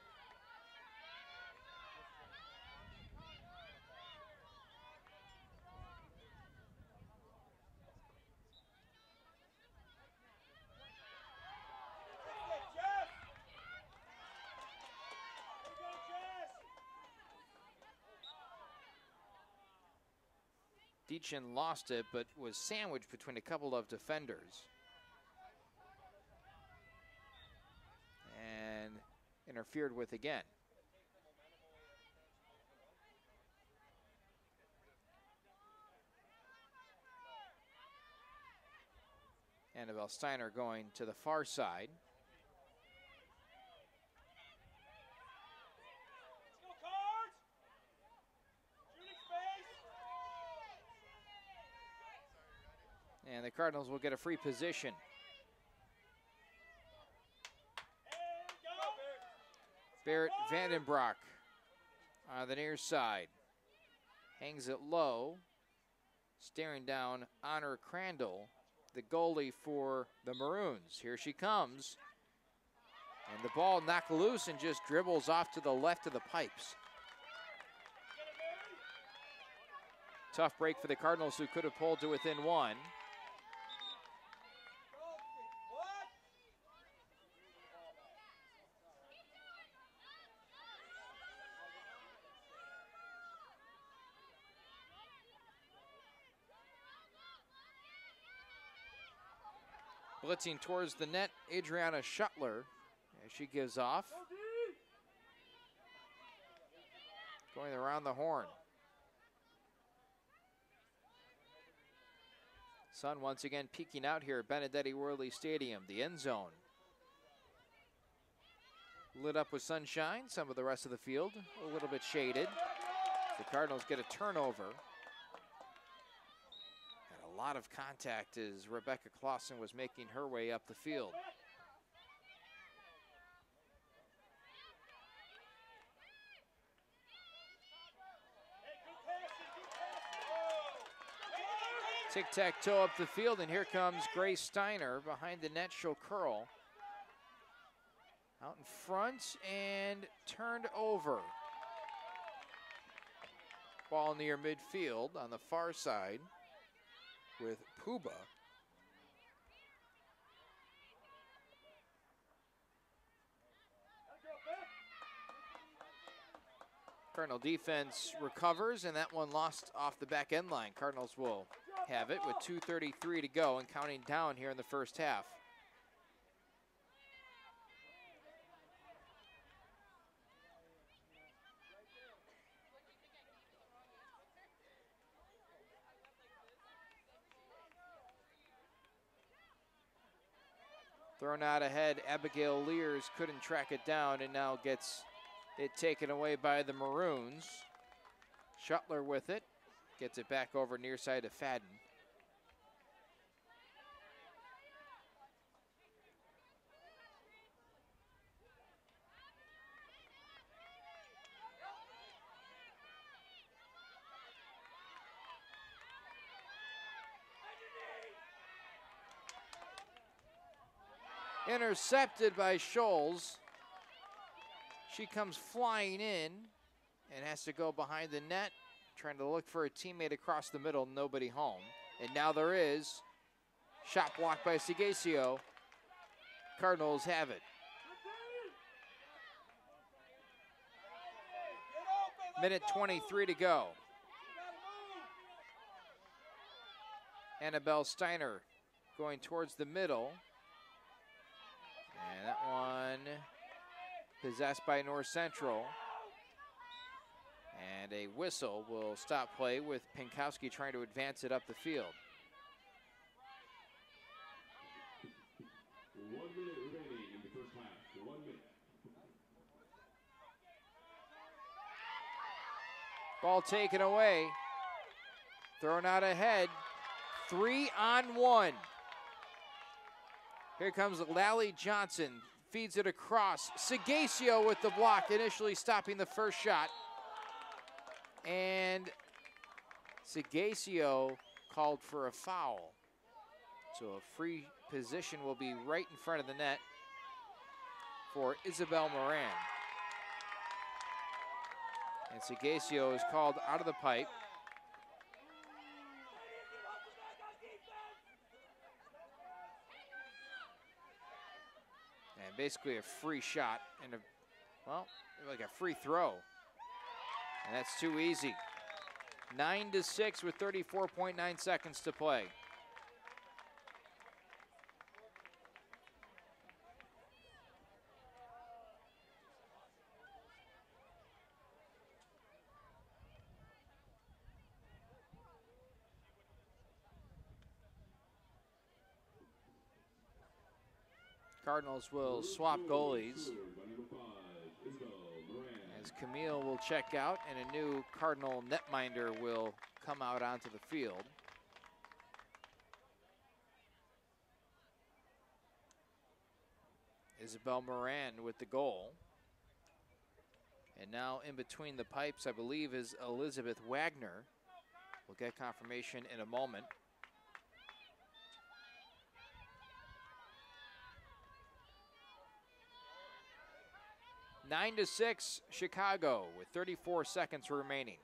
Deachin lost it, but was sandwiched between a couple of defenders. And interfered with again. Annabelle Steiner going to the far side. And the Cardinals will get a free position. Barrett Vandenbroek on the near side. Hangs it low. Staring down Honor Crandall, the goalie for the Maroons. Here she comes. And the ball knocked loose and just dribbles off to the left of the pipes. Tough break for the Cardinals, who could have pulled to within one. Blitzing towards the net, Adriana Shuttler, as she gives off. Going around the horn. Sun once again peeking out here at Benedetti Worley Stadium, the end zone. Lit up with sunshine, some of the rest of the field a little bit shaded. The Cardinals get a turnover. A lot of contact as Rebecca Clausen was making her way up the field. Tic-tac-toe up the field, and here comes Grace Steiner behind the net. She'll curl. Out in front and turned over. Ball near midfield on the far side with Puba. Cardinal defense recovers, and that one lost off the back end line. Cardinals will have it with 2:33 to go and counting down here in the first half. Thrown out ahead, Abigail Lears couldn't track it down and now gets it taken away by the Maroons. Shuttler with it, gets it back over near side to Fadden. Intercepted by Scholes. She comes flying in and has to go behind the net, trying to look for a teammate across the middle, nobody home. And now there is. Shot blocked by Segasio. Cardinals have it. Minute 23 to go. Annabelle Steiner going towards the middle. And that one possessed by North Central. And a whistle will stop play with Pinkowski trying to advance it up the field. 1 minute remaining in the first half. 1 minute. Ball taken away. Thrown out ahead. 3-on-1. Here comes Lally Johnson. Feeds it across. Segasio with the block, initially stopping the first shot. And Segasio called for a foul. So a free position will be right in front of the net for Isabel Moran. And Segasio is called out of the pipe. And basically a free shot and a, well, like a free throw. And that's too easy. 9-6 with 34.9 seconds to play. Cardinals will swap goalies as Camille will check out and a new Cardinal netminder will come out onto the field. Isabel Moran with the goal. And now in between the pipes, I believe, is Elizabeth Wagner. We'll get confirmation in a moment. Nine to 6, Chicago with 34 seconds remaining.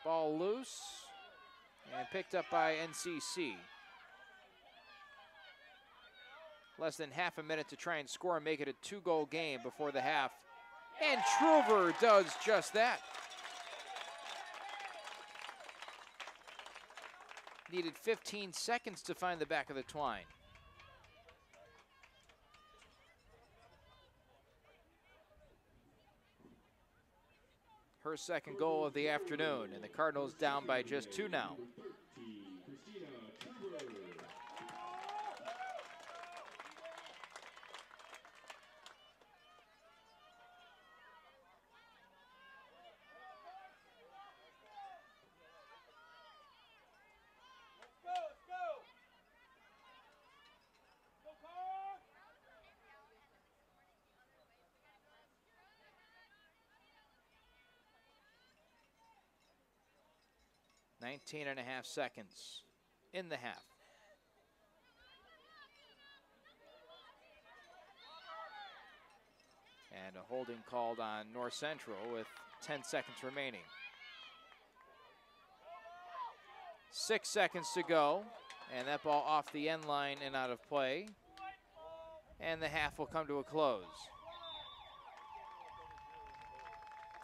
Ball loose and picked up by NCC. Less than half a minute to try and score and make it a two-goal game before the half. And Truver does just that. Needed 15 seconds to find the back of the twine. Her second goal of the afternoon, and the Cardinals down by just 2 now. Nineteen and a half seconds in the half. And a holding called on North Central with 10 seconds remaining. 6 seconds to go, and that ball off the end line and out of play. And the half will come to a close.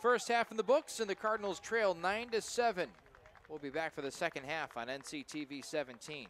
First half in the books, and the Cardinals trail 9-7. We'll be back for the second half on NCTV 17.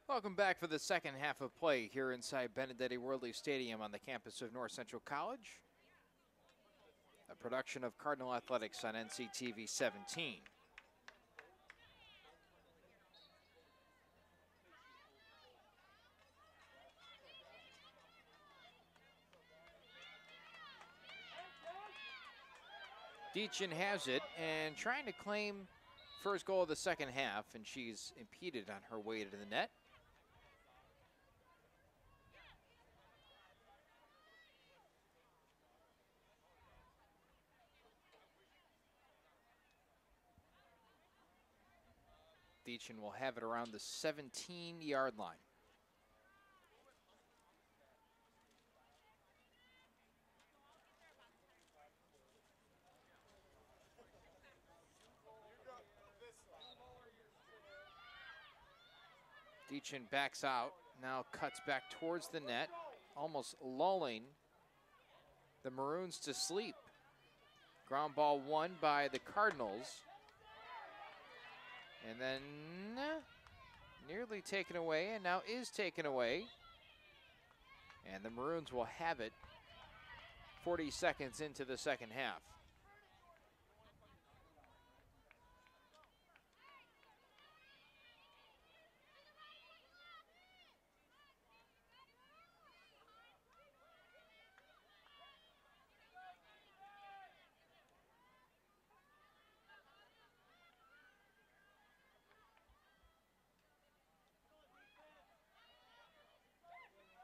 Welcome back for the second half of play here inside Benedetti Worley Stadium on the campus of North Central College. A production of Cardinal Athletics on NCTV 17. Deachin has it and trying to claim first goal of the second half, and she's impeded on her way to the net. Deachin will have it around the 17-yard line. Deachin backs out, now cuts back towards the net, almost lulling the Maroons to sleep. Ground ball won by the Cardinals. And then nearly taken away, and now is taken away. And the Maroons will have it 40 seconds into the second half.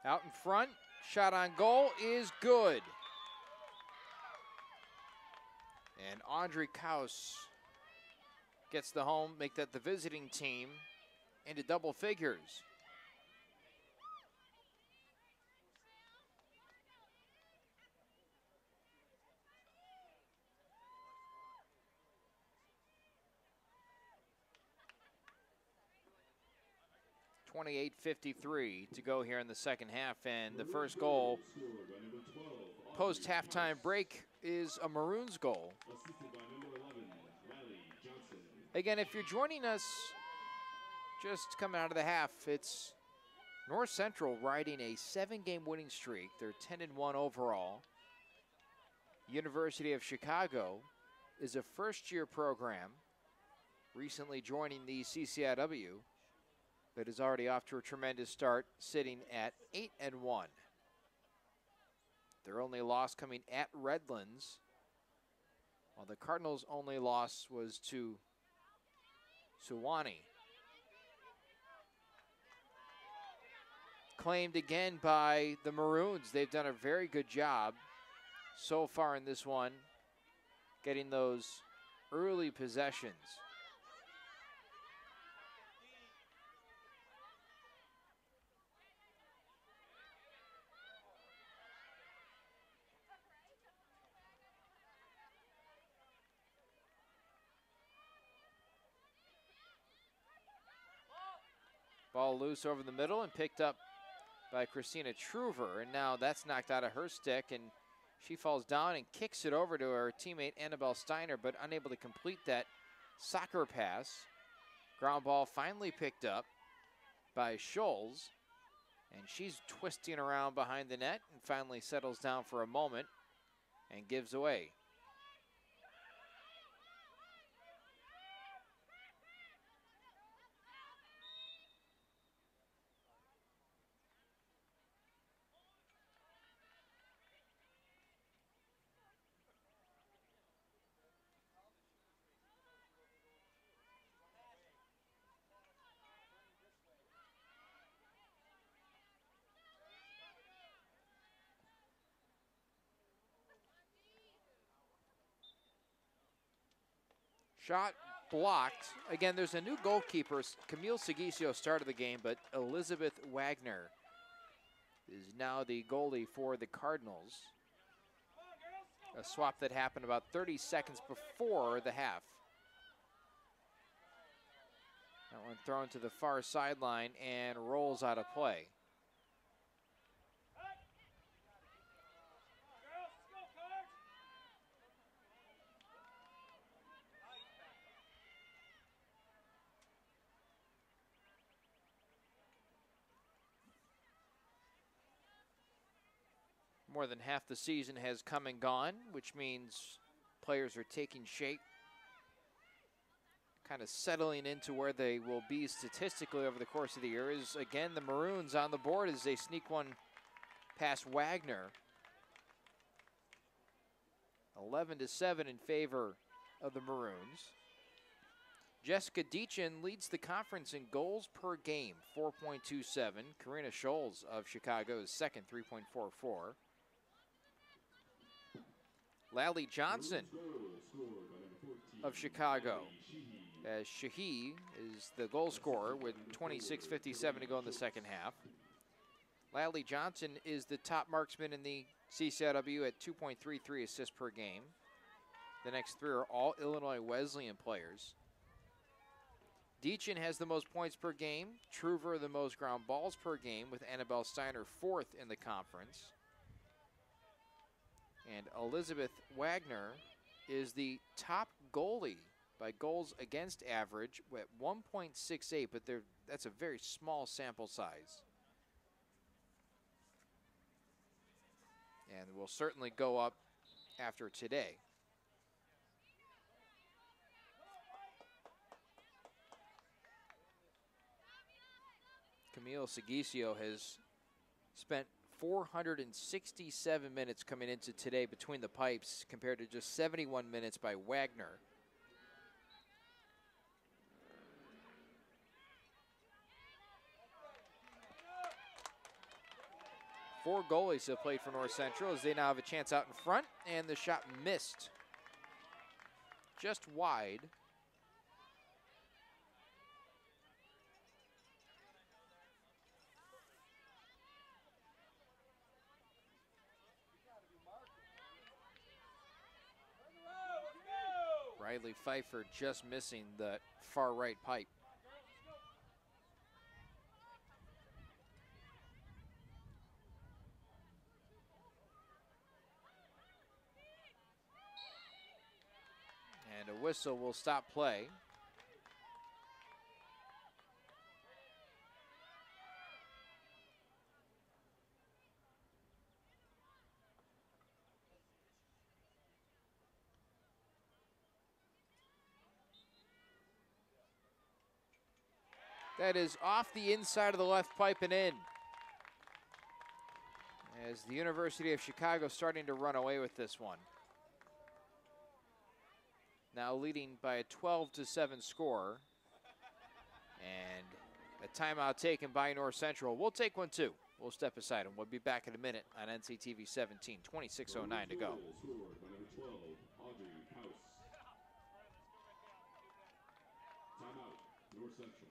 Out in front, shot on goal is good. And Audrey Kaus gets the home, make that the visiting team into double figures. .58:53 to go here in the second half, and the first goal post halftime break is a Maroons goal. Again, if you're joining us just coming out of the half, it's North Central riding a 7-game winning streak. They're 10-1 overall. University of Chicago is a first-year program, recently joining the CCIW, that is already off to a tremendous start, sitting at 8-1. Their only loss coming at Redlands, while the Cardinals' only loss was to Suwannee. Claimed again by the Maroons. They've done a very good job so far in this one, getting those early possessions. Ball loose over the middle and picked up by Christina Truver, and now that's knocked out of her stick, and she falls down and kicks it over to her teammate Annabelle Steiner, but unable to complete that soccer pass. Ground ball finally picked up by Scholes, and she's twisting around behind the net and finally settles down for a moment and gives away. Shot blocked. Again, there's a new goalkeeper. Camille Seguicio started the game, but Elizabeth Wagner is now the goalie for the Cardinals. A swap that happened about 30 seconds before the half. That one thrown to the far sideline and rolls out of play. More than half the season has come and gone, which means players are taking shape, kind of settling into where they will be statistically over the course of the year. Is again the Maroons on the board as they sneak one past Wagner. 11-7 in favor of the Maroons. Jessica Deachin leads the conference in goals per game, 4.27. Karina Scholes of Chicago is second, 3.44. Lally Johnson of Chicago, as Shahi is the goal scorer with 26:57 to go in the second half. Lally Johnson is the top marksman in the CCIW at 2.33 assists per game. The next three are all Illinois Wesleyan players. Deachin has the most points per game. Truver the most ground balls per game, with Annabelle Steiner fourth in the conference. And Elizabeth Wagner is the top goalie by goals against average at 1.68, but that's a very small sample size. And will certainly go up after today. Camille Seguicio has spent 467 minutes coming into today between the pipes compared to just 71 minutes by Wagner. Four goalies have played for North Central as they now have a chance out in front, and the shot missed just wide. Riley Pfeiffer just missing the far right pipe. And a whistle will stop play. That is off the inside of the left pipe and in. As the University of Chicago starting to run away with this one. Now leading by a 12-7 score. And a timeout taken by North Central. We'll take one too. We'll step aside and we'll be back in a minute on NCTV 17, 26:09 to go. Timeout, North Central.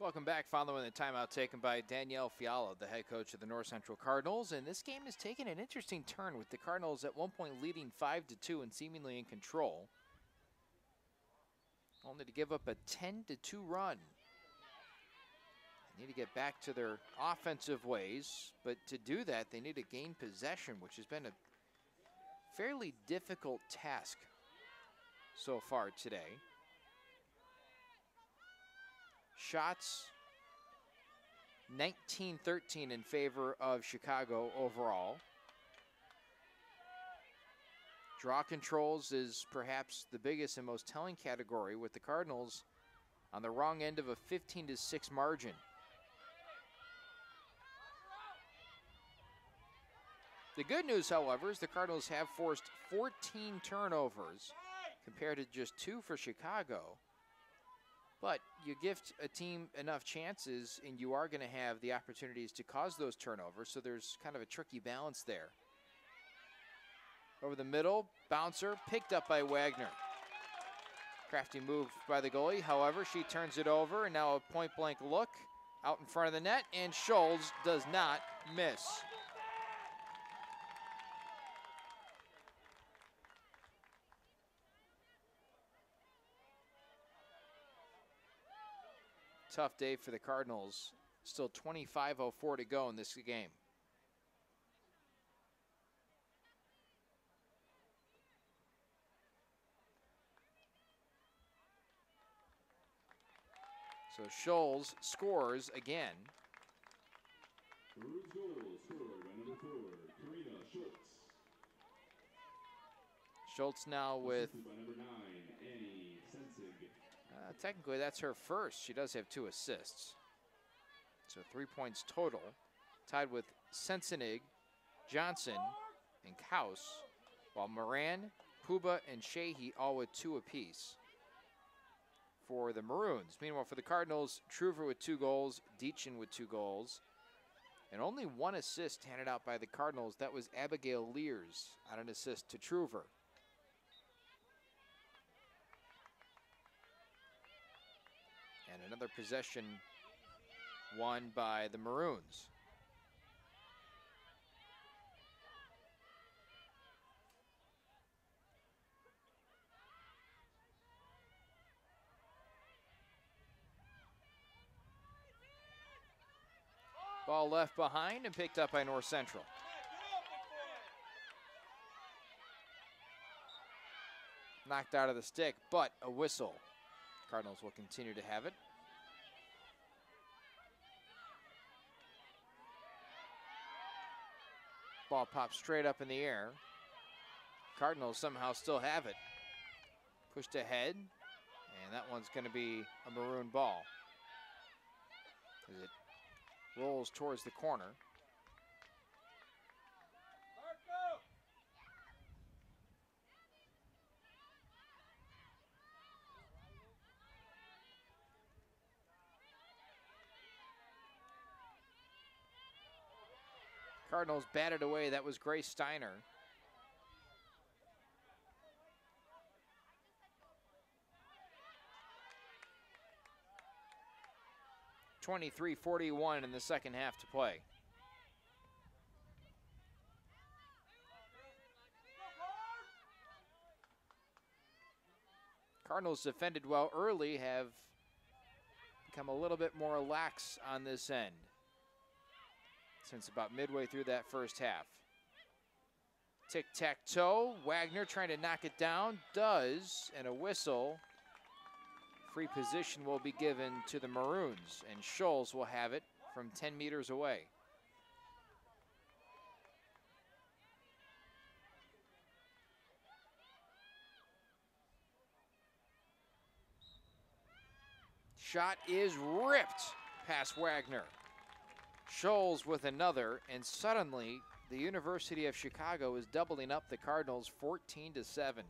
Welcome back following the timeout taken by Danielle Fiala, the head coach of the North Central Cardinals. And this game has taken an interesting turn with the Cardinals at one point leading 5-2 and seemingly in control. Only to give up a 10-2 run. They need to get back to their offensive ways, but to do that, they need to gain possession, which has been a fairly difficult task so far today. Shots 19-13 in favor of Chicago overall. Draw controls is perhaps the biggest and most telling category, with the Cardinals on the wrong end of a 15-6 margin. The good news, however, is the Cardinals have forced 14 turnovers compared to just 2 for Chicago. But you gift a team enough chances and you are going to have the opportunities to cause those turnovers, so there's kind of a tricky balance there. Over the middle, bouncer picked up by Wagner. Crafty move by the goalie, however, she turns it over, and now a point-blank look out in front of the net, and Scholes does not miss. Tough day for the Cardinals. Still 25:04 to go in this game. So Scholes scores again. Maroons goal scored by number 4, Karina Schultz. Schultz now with, Assisted by number 9, Annie Sensig. technically that's her first. She does have 2 assists. So 3 points total. Tied with Sensenig, Johnson, and Kaus, while Moran, Puba, and Sheehy all with 2 apiece for the Maroons. Meanwhile, for the Cardinals, Truver with 2 goals, Deachin with 2 goals, and only 1 assist handed out by the Cardinals. That was Abigail Lears on an assist to Truver. And another possession won by the Maroons. Ball left behind and picked up by North Central. Knocked out of the stick, but a whistle. Cardinals will continue to have it. Ball pops straight up in the air. Cardinals somehow still have it. Pushed ahead, and that one's going to be a Maroon ball as it rolls towards the corner. Cardinals batted away. That was Grace Steiner. .43-41 in the second half to play. Cardinals defended well early, have become a little bit more lax on this end since about midway through that first half. Tic-tac-toe, Wagner trying to knock it down, does, and a whistle. Free position will be given to the Maroons, and Scholes will have it from 10 meters away. Shot is ripped past Wagner. Scholes with another, and suddenly the University of Chicago is doubling up the Cardinals 14-7.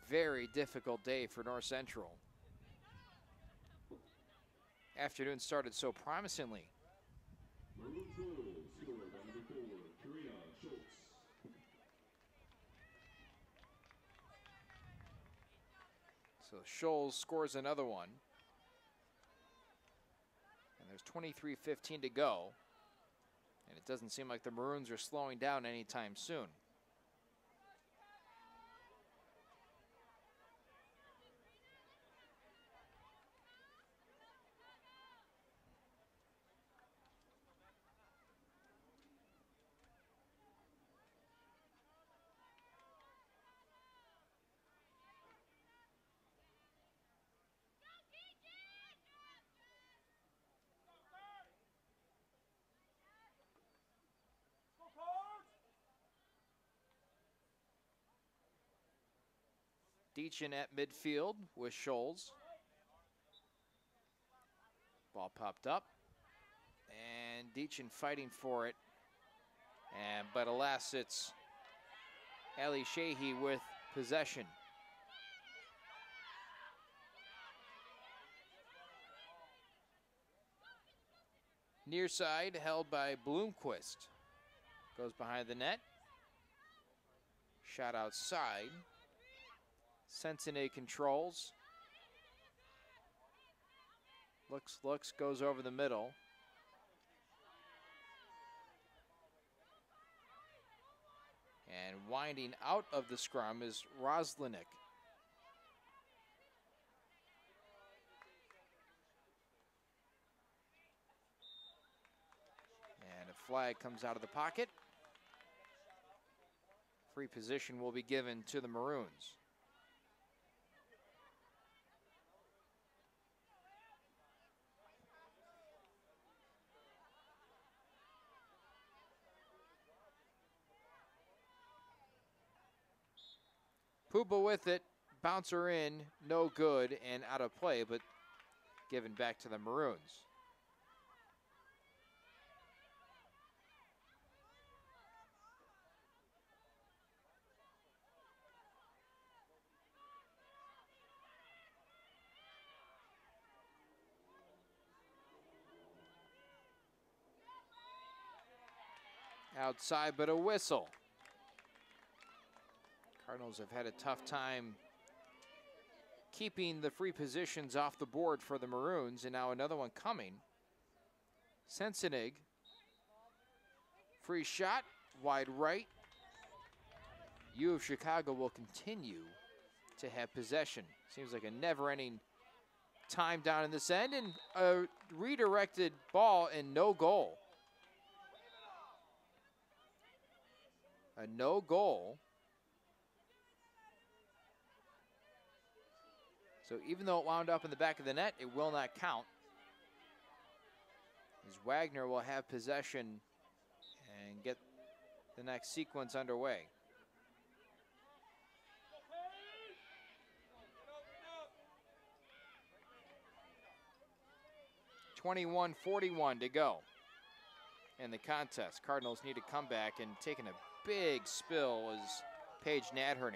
Very difficult day for North Central. Afternoon started so promisingly. Maroons goal scored by number 4, Karina Schultz. So Scholes scores another one. And there's 23:15 to go. And it doesn't seem like the Maroons are slowing down anytime soon. Deachin at midfield with Scholes. Ball popped up, and Deachin fighting for it. But alas, it's Ali Sheehy with possession. Near side held by Bloomquist. Goes behind the net. Shot outside. Sensenay controls. Looks, goes over the middle. And winding out of the scrum is Roslinik. And a flag comes out of the pocket. Free position will be given to the Maroons. Puba with it, bouncer in, no good, and out of play, but given back to the Maroons. Outside, but a whistle. Cardinals have had a tough time keeping the free positions off the board for the Maroons, and now another one coming. Sensenig, free shot, wide right. U of Chicago will continue to have possession. Seems like a never-ending time down in this end, and a redirected ball and no goal. A no goal. So even though it wound up in the back of the net, it will not count, as Wagner will have possession and get the next sequence underway. .41-41 to go in the contest. Cardinals need to come back, and taking a big spill is Paige Nadherney.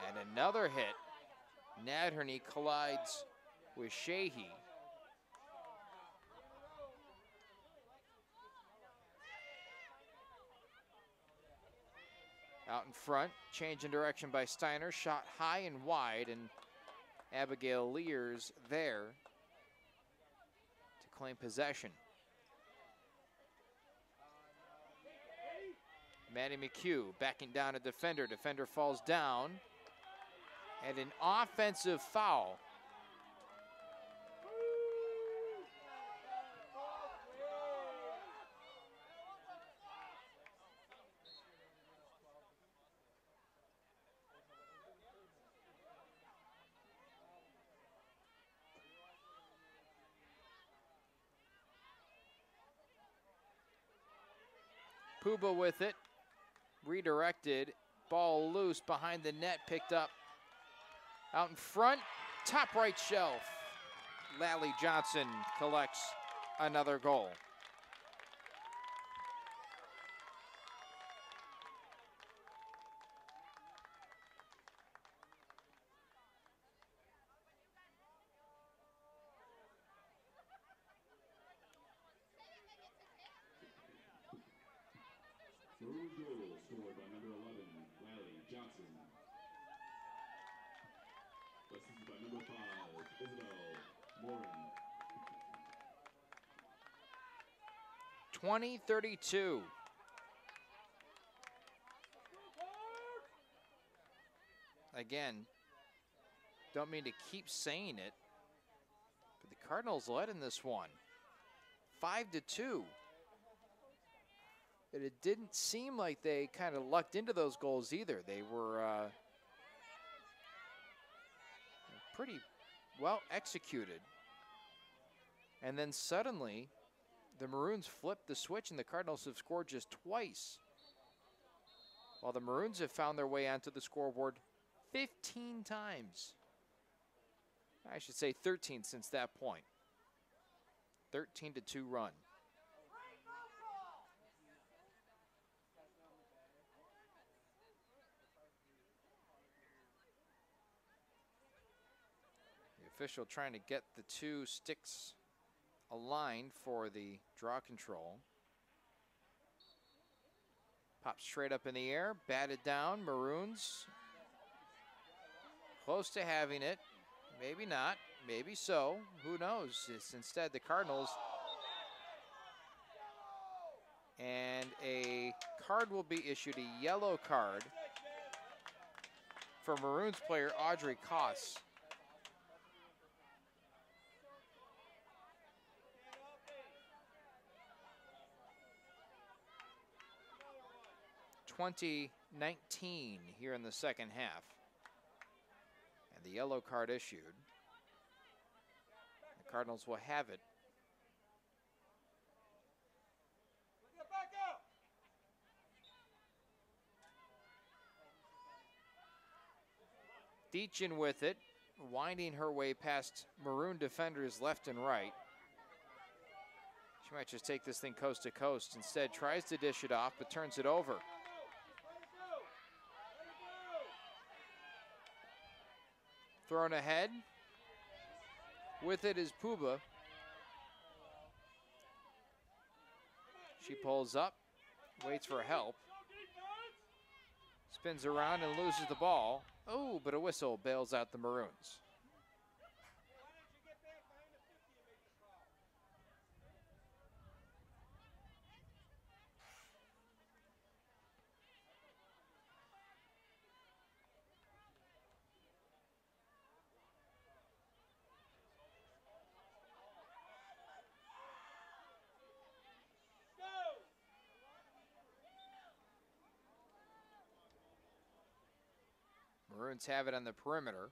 And another hit. Nadherney collides with Sheehy. Out in front, change in direction by Steiner, shot high and wide, and Abigail Lears there to claim possession. Maddie McHugh backing down a defender. Defender falls down, and an offensive foul. Puba with it, redirected, ball loose behind the net, picked up out in front, top right shelf. Lally Johnson collects another goal. Maroon goal scored by number 11, Lally Johnson. Assisted by number 5, Isabel Morin. 20-32. Again, don't mean to keep saying it, but the Cardinals led in this one, 5-2. But it didn't seem like they kind of lucked into those goals either. They were pretty well executed. And then suddenly, the Maroons flipped the switch and the Cardinals have scored just twice, while the Maroons have found their way onto the scoreboard 15 times. I should say 13 since that point. 13-2 run. The official trying to get the two sticks aligned for the draw control. Pops straight up in the air, batted down. Maroons close to having it. Maybe not, maybe so. Who knows? It's instead the Cardinals. And a card will be issued, a yellow card for Maroons player Audrey Koss. (2019) here in the second half. And the yellow card issued. The Cardinals will have it. Deachin with it, winding her way past Maroon defenders left and right. She might just take this thing coast to coast. Instead, tries to dish it off, but turns it over. Thrown ahead. With it is Puba. She pulls up, waits for help. Spins around and loses the ball. Oh, but a whistle bails out the Maroons. Maroons have it on the perimeter.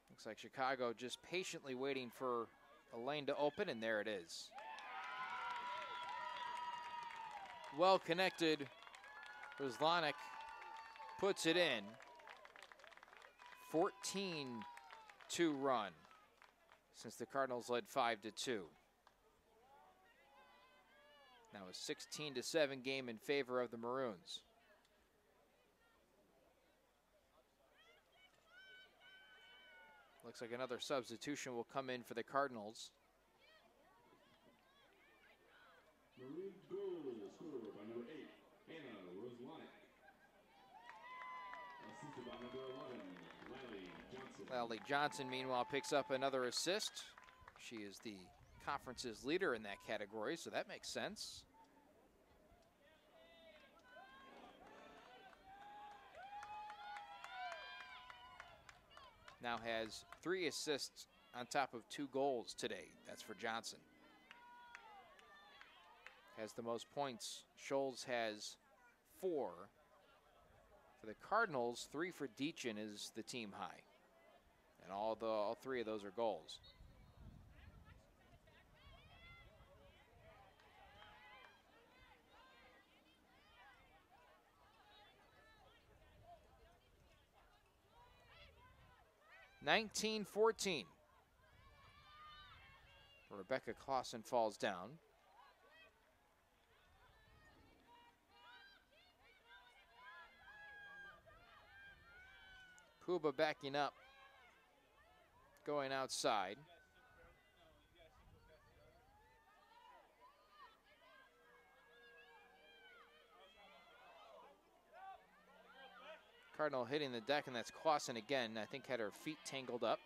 Looks like Chicago just patiently waiting for a lane to open, and there it is. Well connected. Rozlanik puts it in. 14-2 run since the Cardinals led 5-2. Now a 16-7 game in favor of the Maroons. Looks like another substitution will come in for the Cardinals. Maroons goal scored by number 8, Anna Rozlanik. Assisted by number 11, Lally Johnson. Lally Johnson, meanwhile, picks up another assist. She is the conference's leader in that category, so that makes sense. Now has 3 assists on top of 2 goals today. That's for Johnson. Has the most points. Scholes has 4. For the Cardinals, 3 for Deachin is the team high. And all 3 of those are goals. (19-14). Rebecca Clausen falls down. Puba backing up, going outside. Cardinal hitting the deck, and that's Clausen again. I think had her feet tangled up.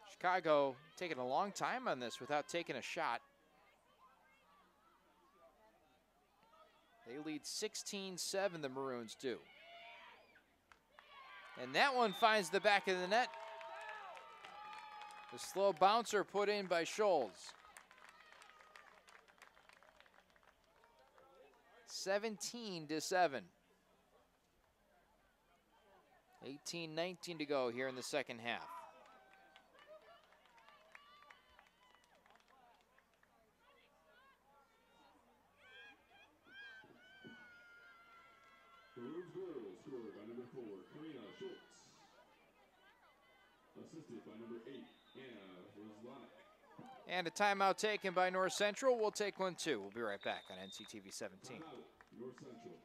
Chicago taking a long time on this without taking a shot. They lead 16-7, the Maroons do. And that one finds the back of the net. The slow bouncer put in by Scholes. 17-7. 18-19 to go here in the second half. Maroons girls scored by number 4, Karina Schultz. Assisted by number 8, Anna Roslanek. And a timeout taken by North Central. We'll take one too. We'll be right back on NCTV 17. Timeout, North Central.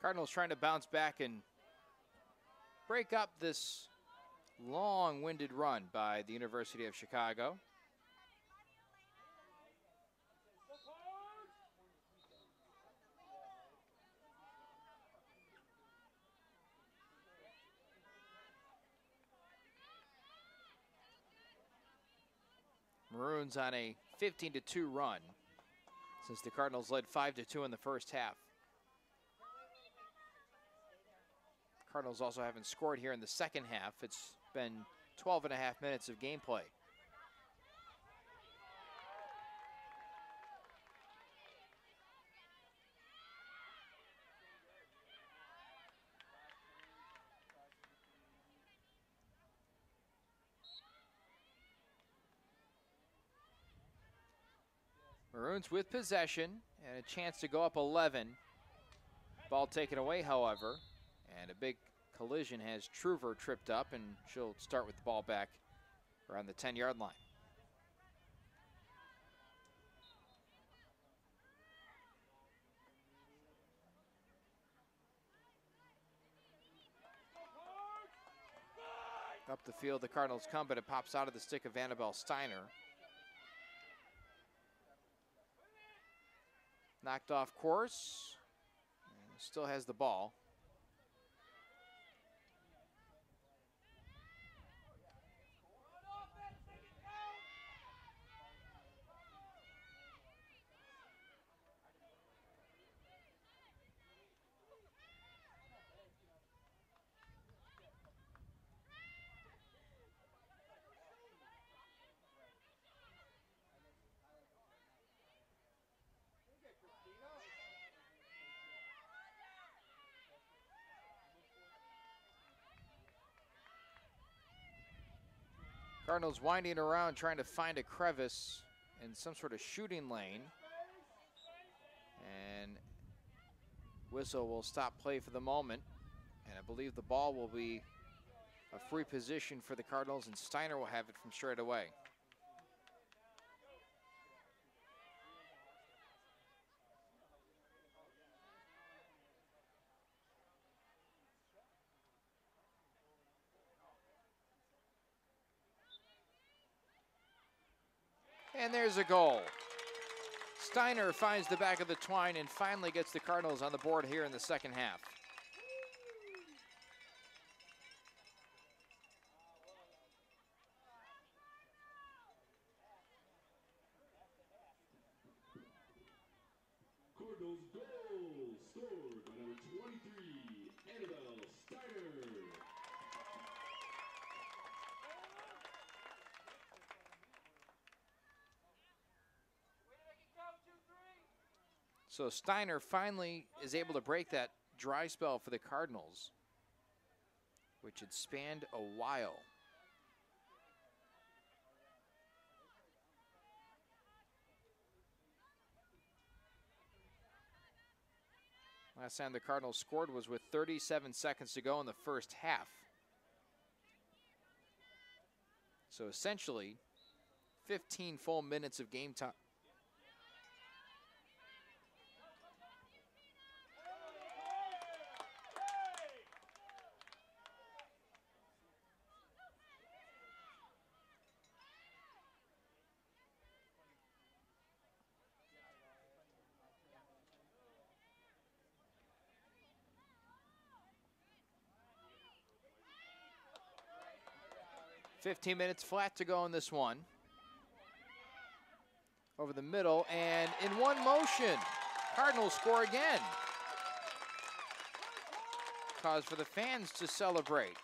Cardinals trying to bounce back and break up this long-winded run by the University of Chicago. Maroons on a 15-2 run since the Cardinals led 5-2 in the first half. Cardinals also haven't scored here in the second half. It's been 12 and a half minutes of gameplay. Maroons with possession and a chance to go up 11. Ball taken away, however. And a big collision has Truver tripped up, and she'll start with the ball back around the 10-yard line. Up the field, the Cardinals come, but it pops out of the stick of Annabelle Steiner. Knocked off course, and still has the ball. Cardinals winding around trying to find a crevice in some sort of shooting lane. And whistle will stop play for the moment. And I believe the ball will be a free position for the Cardinals, and Steiner will have it from straight away. And there's a goal. Steiner finds the back of the twine and finally gets the Cardinals on the board here in the second half. Cardinals goal scored by number 23, Annabelle Steiner. So Steiner finally is able to break that dry spell for the Cardinals, which had spanned a while. Last time the Cardinals scored was with 37 seconds to go in the first half. So essentially, 15 full minutes of game time. $15 minutes flat to go in this one. Over the middle, and in one motion, Cardinals score again. Cause for the fans to celebrate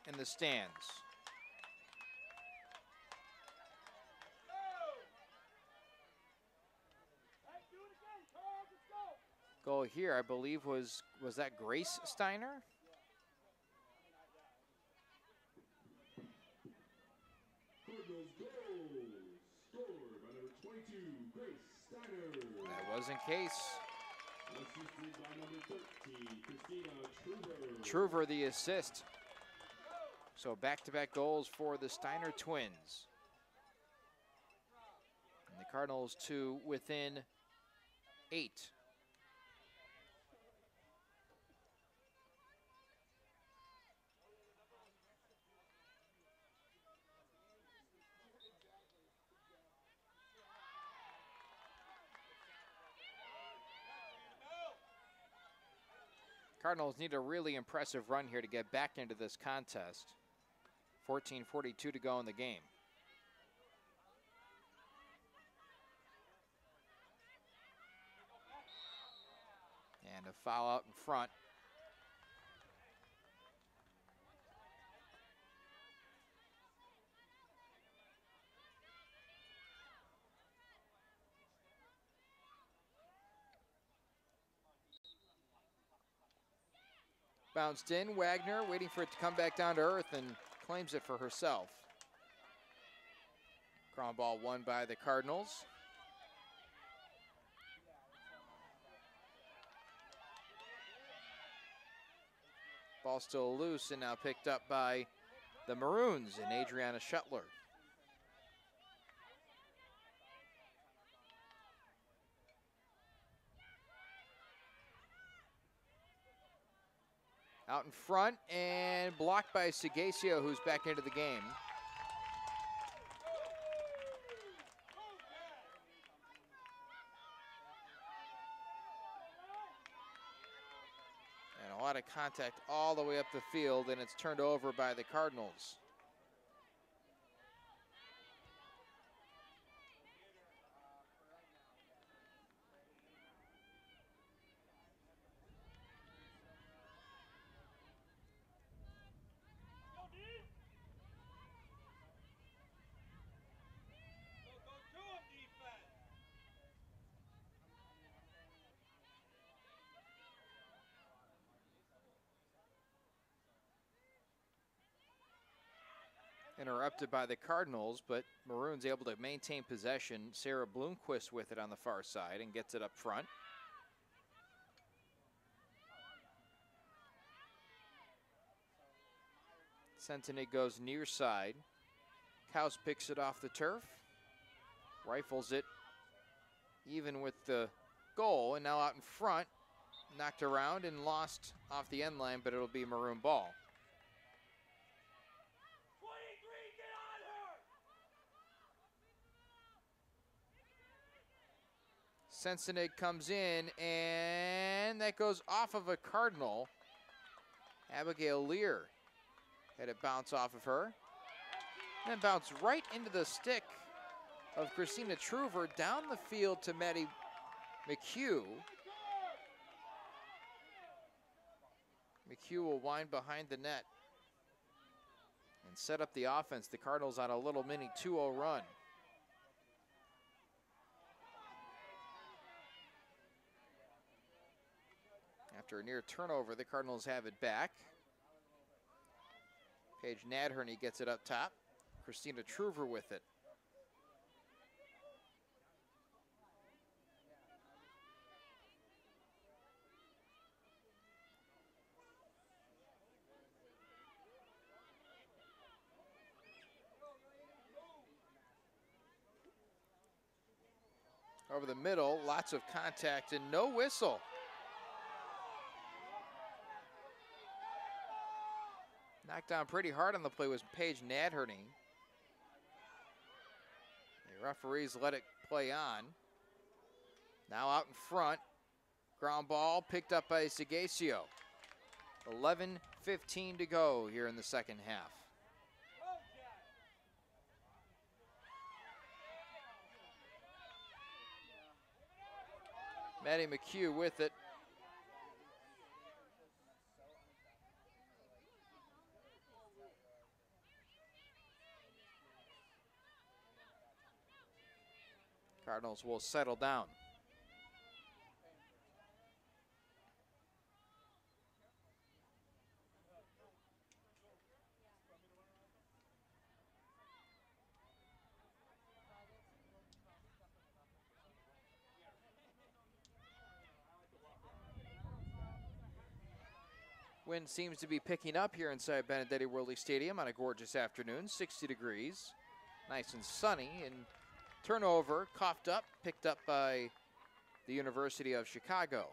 in the stands. Goal here, I believe, was that Grace Steiner? Cardinals goal scored by number 22, Grace Steiner. That wasn't Case. Assisted by number 13, Christina Truver the assist. So back-to-back goals for the Steiner twins. And the Cardinals to within 8. Cardinals need a really impressive run here to get back into this contest. 14:42 to go in the game. And a foul out in front. Bounced in, Wagner waiting for it to come back down to earth and claims it for herself. Ground ball won by the Cardinals. Ball still loose and now picked up by the Maroons and Adriana Shuttler. Out in front and blocked by Segasio, who's back into the game. And a lot of contact all the way up the field, and it's turned over by the Cardinals. Interrupted by the Cardinals, but Maroons able to maintain possession. Sarah Bloomquist with it on the far side and gets it up front. Centenic goes near side. Kaus picks it off the turf. Rifles it even with the goal, and now out in front. Knocked around and lost off the end line, but it'll be Maroon ball. Sensenig comes in, and that goes off of a Cardinal. Abigail Lear had it bounce off of her. And then bounce right into the stick of Christina Truver down the field to Maddie McHugh. McHugh will wind behind the net and set up the offense. The Cardinals on a little mini 2-0 run. After a near turnover, the Cardinals have it back. Paige Nadherney gets it up top. Christina Truver with it. Over the middle, lots of contact and no whistle. Knocked down pretty hard on the play was Paige Nadherney. The referees let it play on. Now out in front. Ground ball picked up by Segasio. 11:15 to go here in the second half. Maddie McHugh with it. Cardinals will settle down. Wind seems to be picking up here inside Benedetti Worley Stadium on a gorgeous afternoon, 60 degrees, nice and sunny, and turnover coughed up, picked up by the University of Chicago.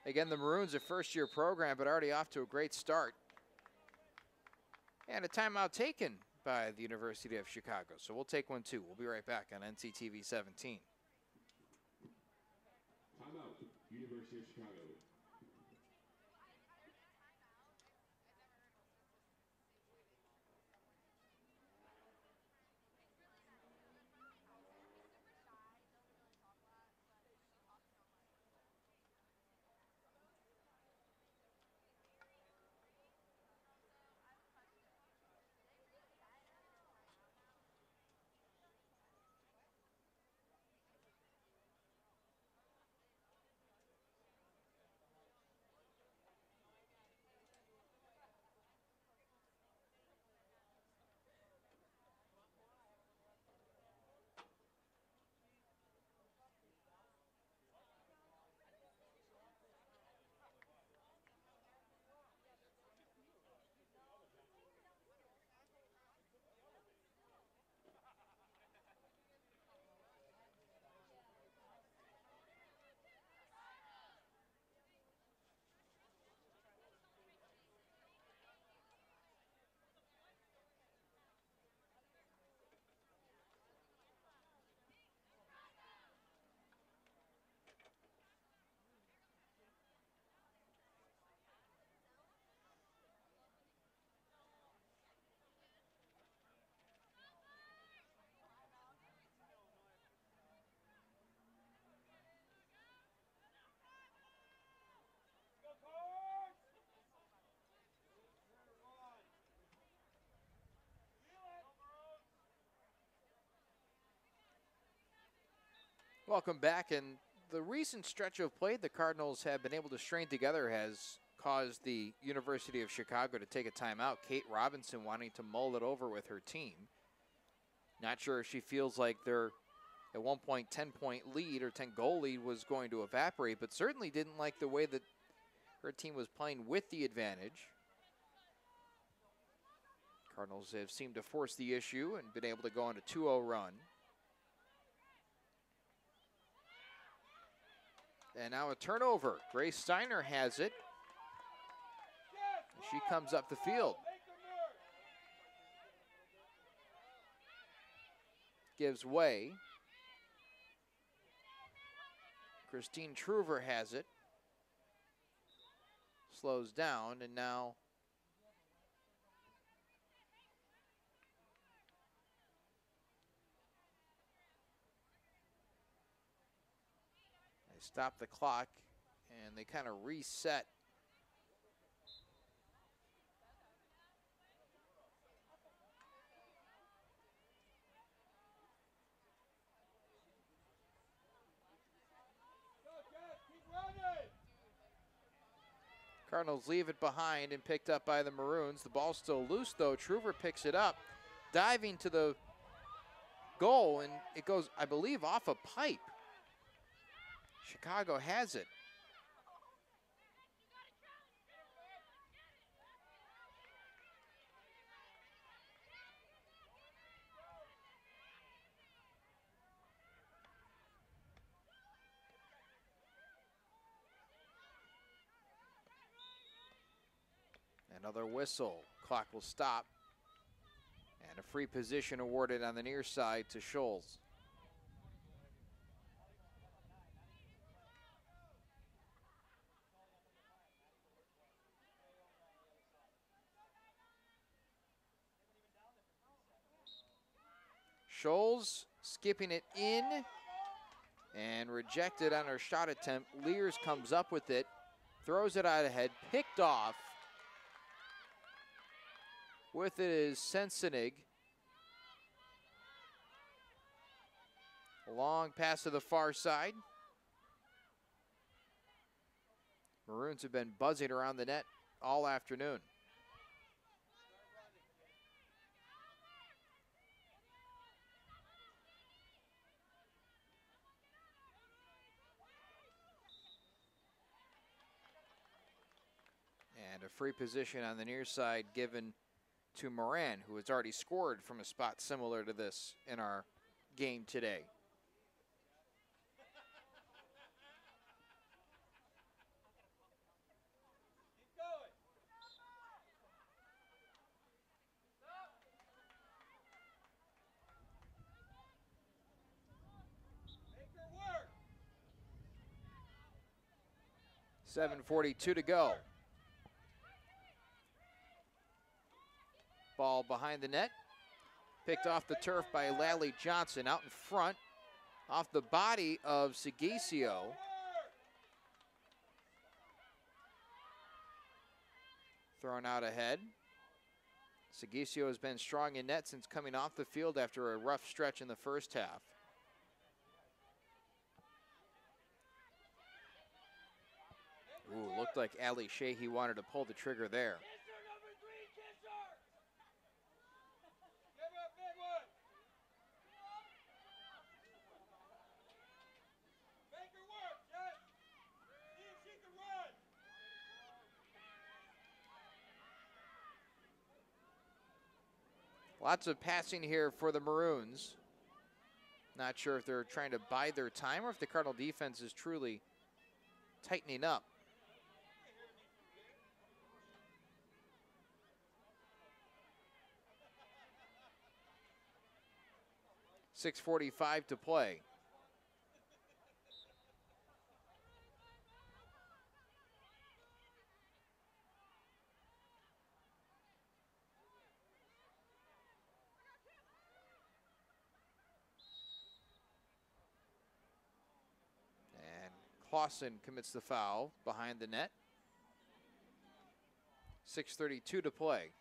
Again, the Maroons, a first-year program, but already off to a great start. And a timeout taken by the University of Chicago. So we'll take one too. We'll be right back on NCTV 17. Timeout, University of Chicago. Welcome back, and the recent stretch of play the Cardinals have been able to string together has caused the University of Chicago to take a timeout. Kate Robinson wanting to mull it over with her team. Not sure if she feels like their at one point 10-point lead or 10-goal lead was going to evaporate, but certainly didn't like the way that her team was playing with the advantage. Cardinals have seemed to force the issue and been able to go on a 2-0 run. And now a turnover. Grace Steiner has it. She comes up the field. Gives way. Christine Truver has it. Slows down, and now they stop the clock, and they kind of reset. Cardinals leave it behind and picked up by the Maroons. The ball's still loose, though. Truver picks it up, diving to the goal, and it goes, I believe, off a pipe. Chicago has it. Another whistle. Clock will stop. And a free position awarded on the near side to Scholes. Scholes skipping it in and rejected on her shot attempt. Lears comes up with it, throws it out ahead, picked off. With it is Sensenig. Long pass to the far side. Maroons have been buzzing around the net all afternoon. And a free position on the near side given to Moran, who has already scored from a spot similar to this in our game today. .7:42 to go. Ball behind the net. Picked off the turf by Lally Johnson out in front. Off the body of Sigisio. Thrown out ahead. Sigisio has been strong in net since coming off the field after a rough stretch in the first half. Ooh, looked like Ali Sheehy wanted to pull the trigger there. Lots of passing here for the Maroons. Not sure if they're trying to bide their time or if the Cardinal defense is truly tightening up. .6:45 to play. Clausen commits the foul behind the net. 6:32 to play.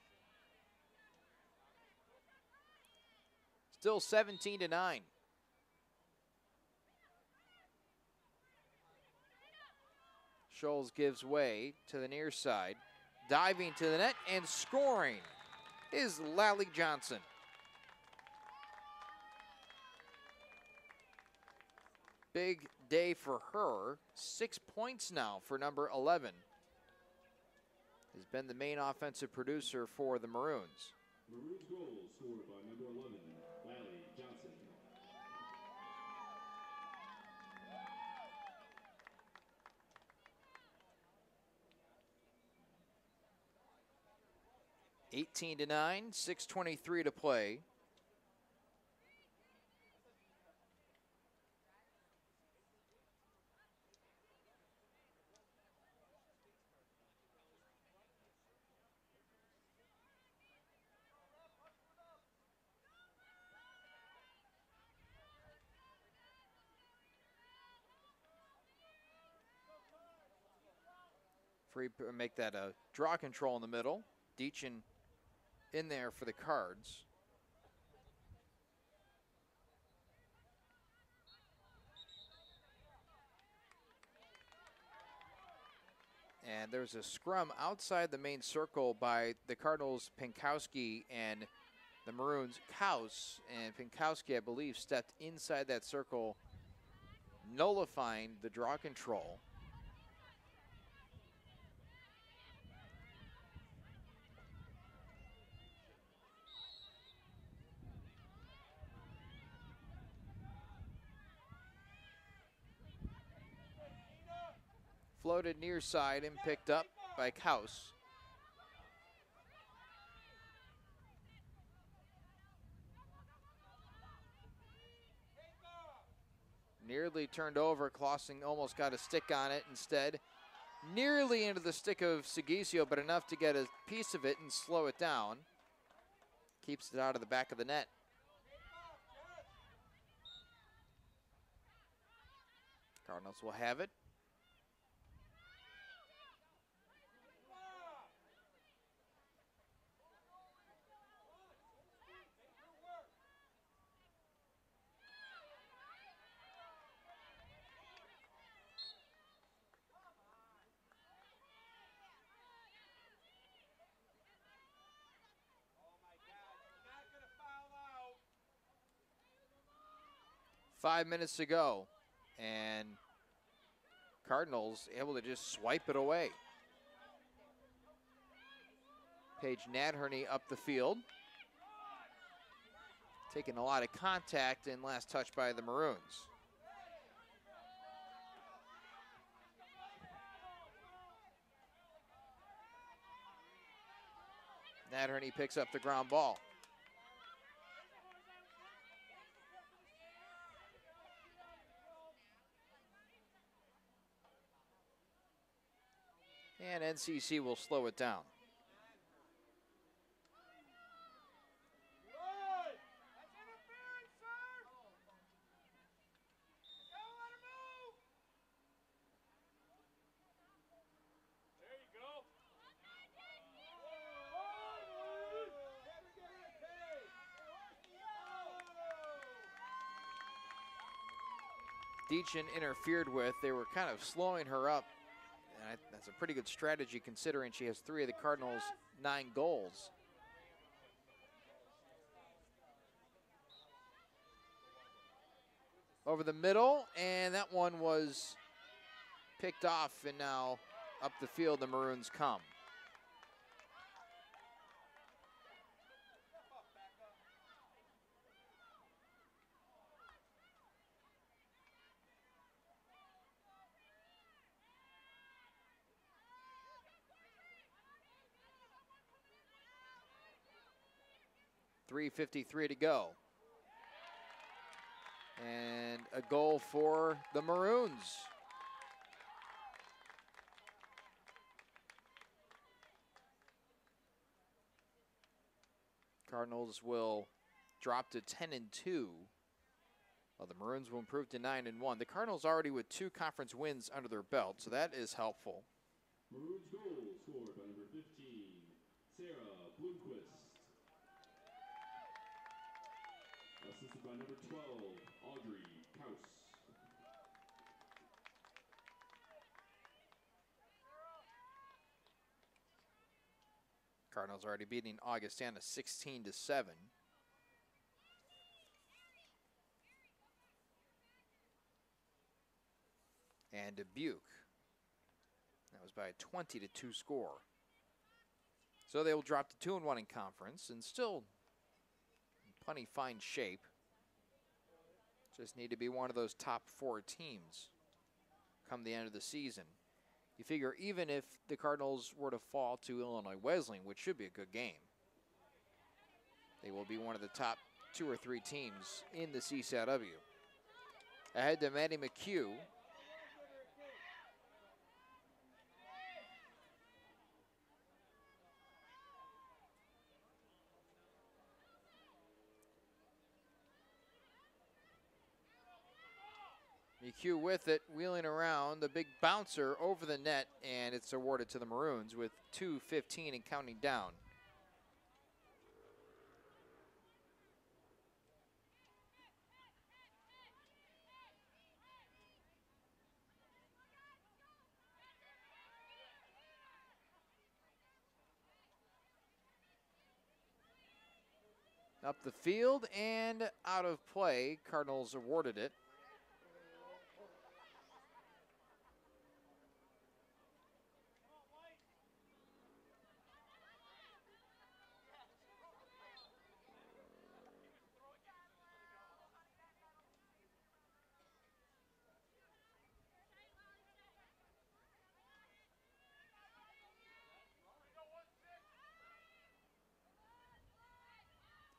Still 17-9. Scholes gives way to the near side. Diving to the net and scoring is Lally Johnson. Big day for her. 6 points now for number 11. Has been the main offensive producer for the Maroons. Maroons goal scored by number 11, Lally Johnson. (18-9), 6:23 to play. Make that a draw control in the middle. Deachin in there for the Cards. And there's a scrum outside the main circle by the Cardinals, Pinkowski, and the Maroons, Kaus. And Pinkowski, I believe, stepped inside that circle, nullifying the draw control. Floated near side and picked up by Kaus. Nearly turned over. Clausen almost got a stick on it instead. Nearly into the stick of Segisio, but enough to get a piece of it and slow it down. Keeps it out of the back of the net. Cardinals will have it. Five minutes to go, and Cardinals able to just swipe it away. Paige Nadherney up the field. Taking a lot of contact and last touch by the Maroons. Nadherney picks up the ground ball. And NCC will slow it down. Deachin interfered with. They were kind of slowing her up. And that's a pretty good strategy considering she has 3 of the Cardinals' 9 goals. Over the middle, and that one was picked off, and now up the field the Maroons come. .353 to go. And a goal for the Maroons. Cardinals will drop to 10-2, while the Maroons will improve to 9-1. The Cardinals already with 2 conference wins under their belt, so that is helpful. Maroons goal scored by number 15, Sarah Bloomquist. Assisted by number 12, Audrey Kaus. Cardinals already beating Augustana 16-7. And Dubuque, that was by a 20-2 score. So they will drop to 2-1 in conference and still in plenty fine shape. Just need to be one of those top 4 teams come the end of the season. You figure even if the Cardinals were to fall to Illinois Wesleyan, which should be a good game, they will be one of the top 2 or 3 teams in the CCIW. Ahead to Maddie McHugh. DQ with it, wheeling around, the big bouncer over the net, and it's awarded to the Maroons with 2:15 and counting down. Up the field and out of play. Cardinals awarded it.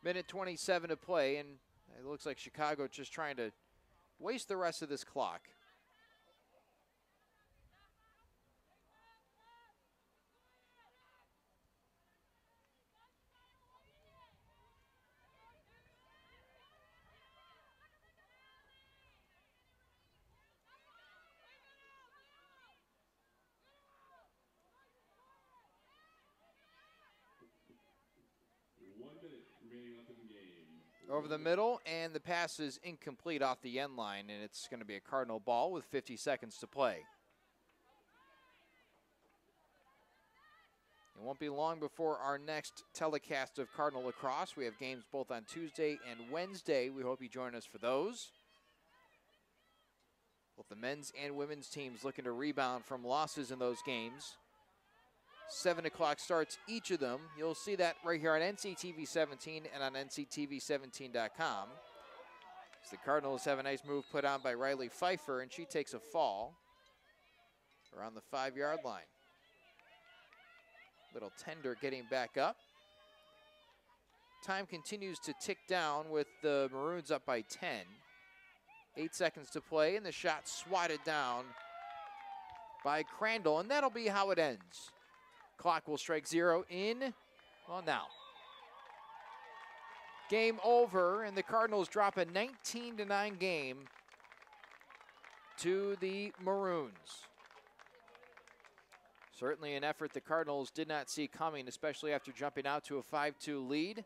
Minute 27 to play, and it looks like Chicago just trying to waste the rest of this clock. Over the middle, and the pass is incomplete off the end line, and it's going to be a Cardinal ball with 50 seconds to play. It won't be long before our next telecast of Cardinal lacrosse. We have games both on Tuesday and Wednesday. We hope you join us for those. Both the men's and women's teams looking to rebound from losses in those games. 7 o'clock starts each of them. You'll see that right here on NCTV 17 and on NCTV17.com. As the Cardinals have a nice move put on by Riley Pfeiffer, and she takes a fall around the 5-yard line. Little tender getting back up. Time continues to tick down with the Maroons up by 10. 8 seconds to play, and the shot swatted down by Crandall, and that'll be how it ends. Clock will strike 0 in, well, now. Game over, and the Cardinals drop a 19-9 game to the Maroons. Certainly an effort the Cardinals did not see coming, especially after jumping out to a 5-2 lead.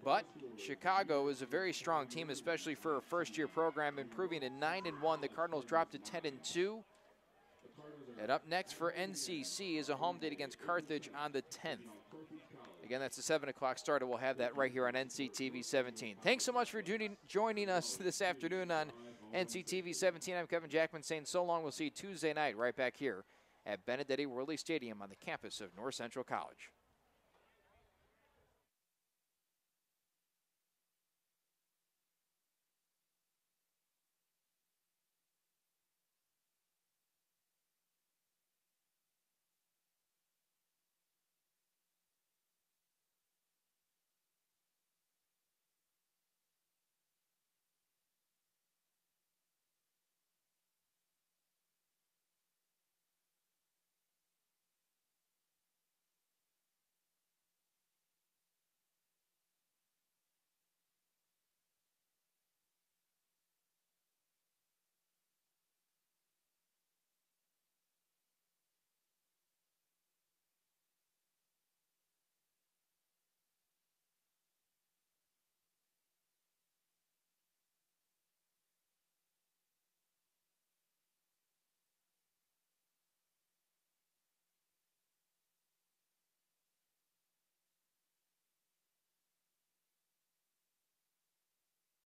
But Chicago is a very strong team, especially for a first-year program, improving to 9-1. The Cardinals dropped to 10-2. And up next for NCC is a home date against Carthage on the 10th. Again, that's a 7 o'clock start, and we'll have that right here on NCTV 17. Thanks so much for joining us this afternoon on NCTV 17. I'm Kevin Jackman saying so long. We'll see you Tuesday night right back here at Benedetti Worley Stadium on the campus of North Central College.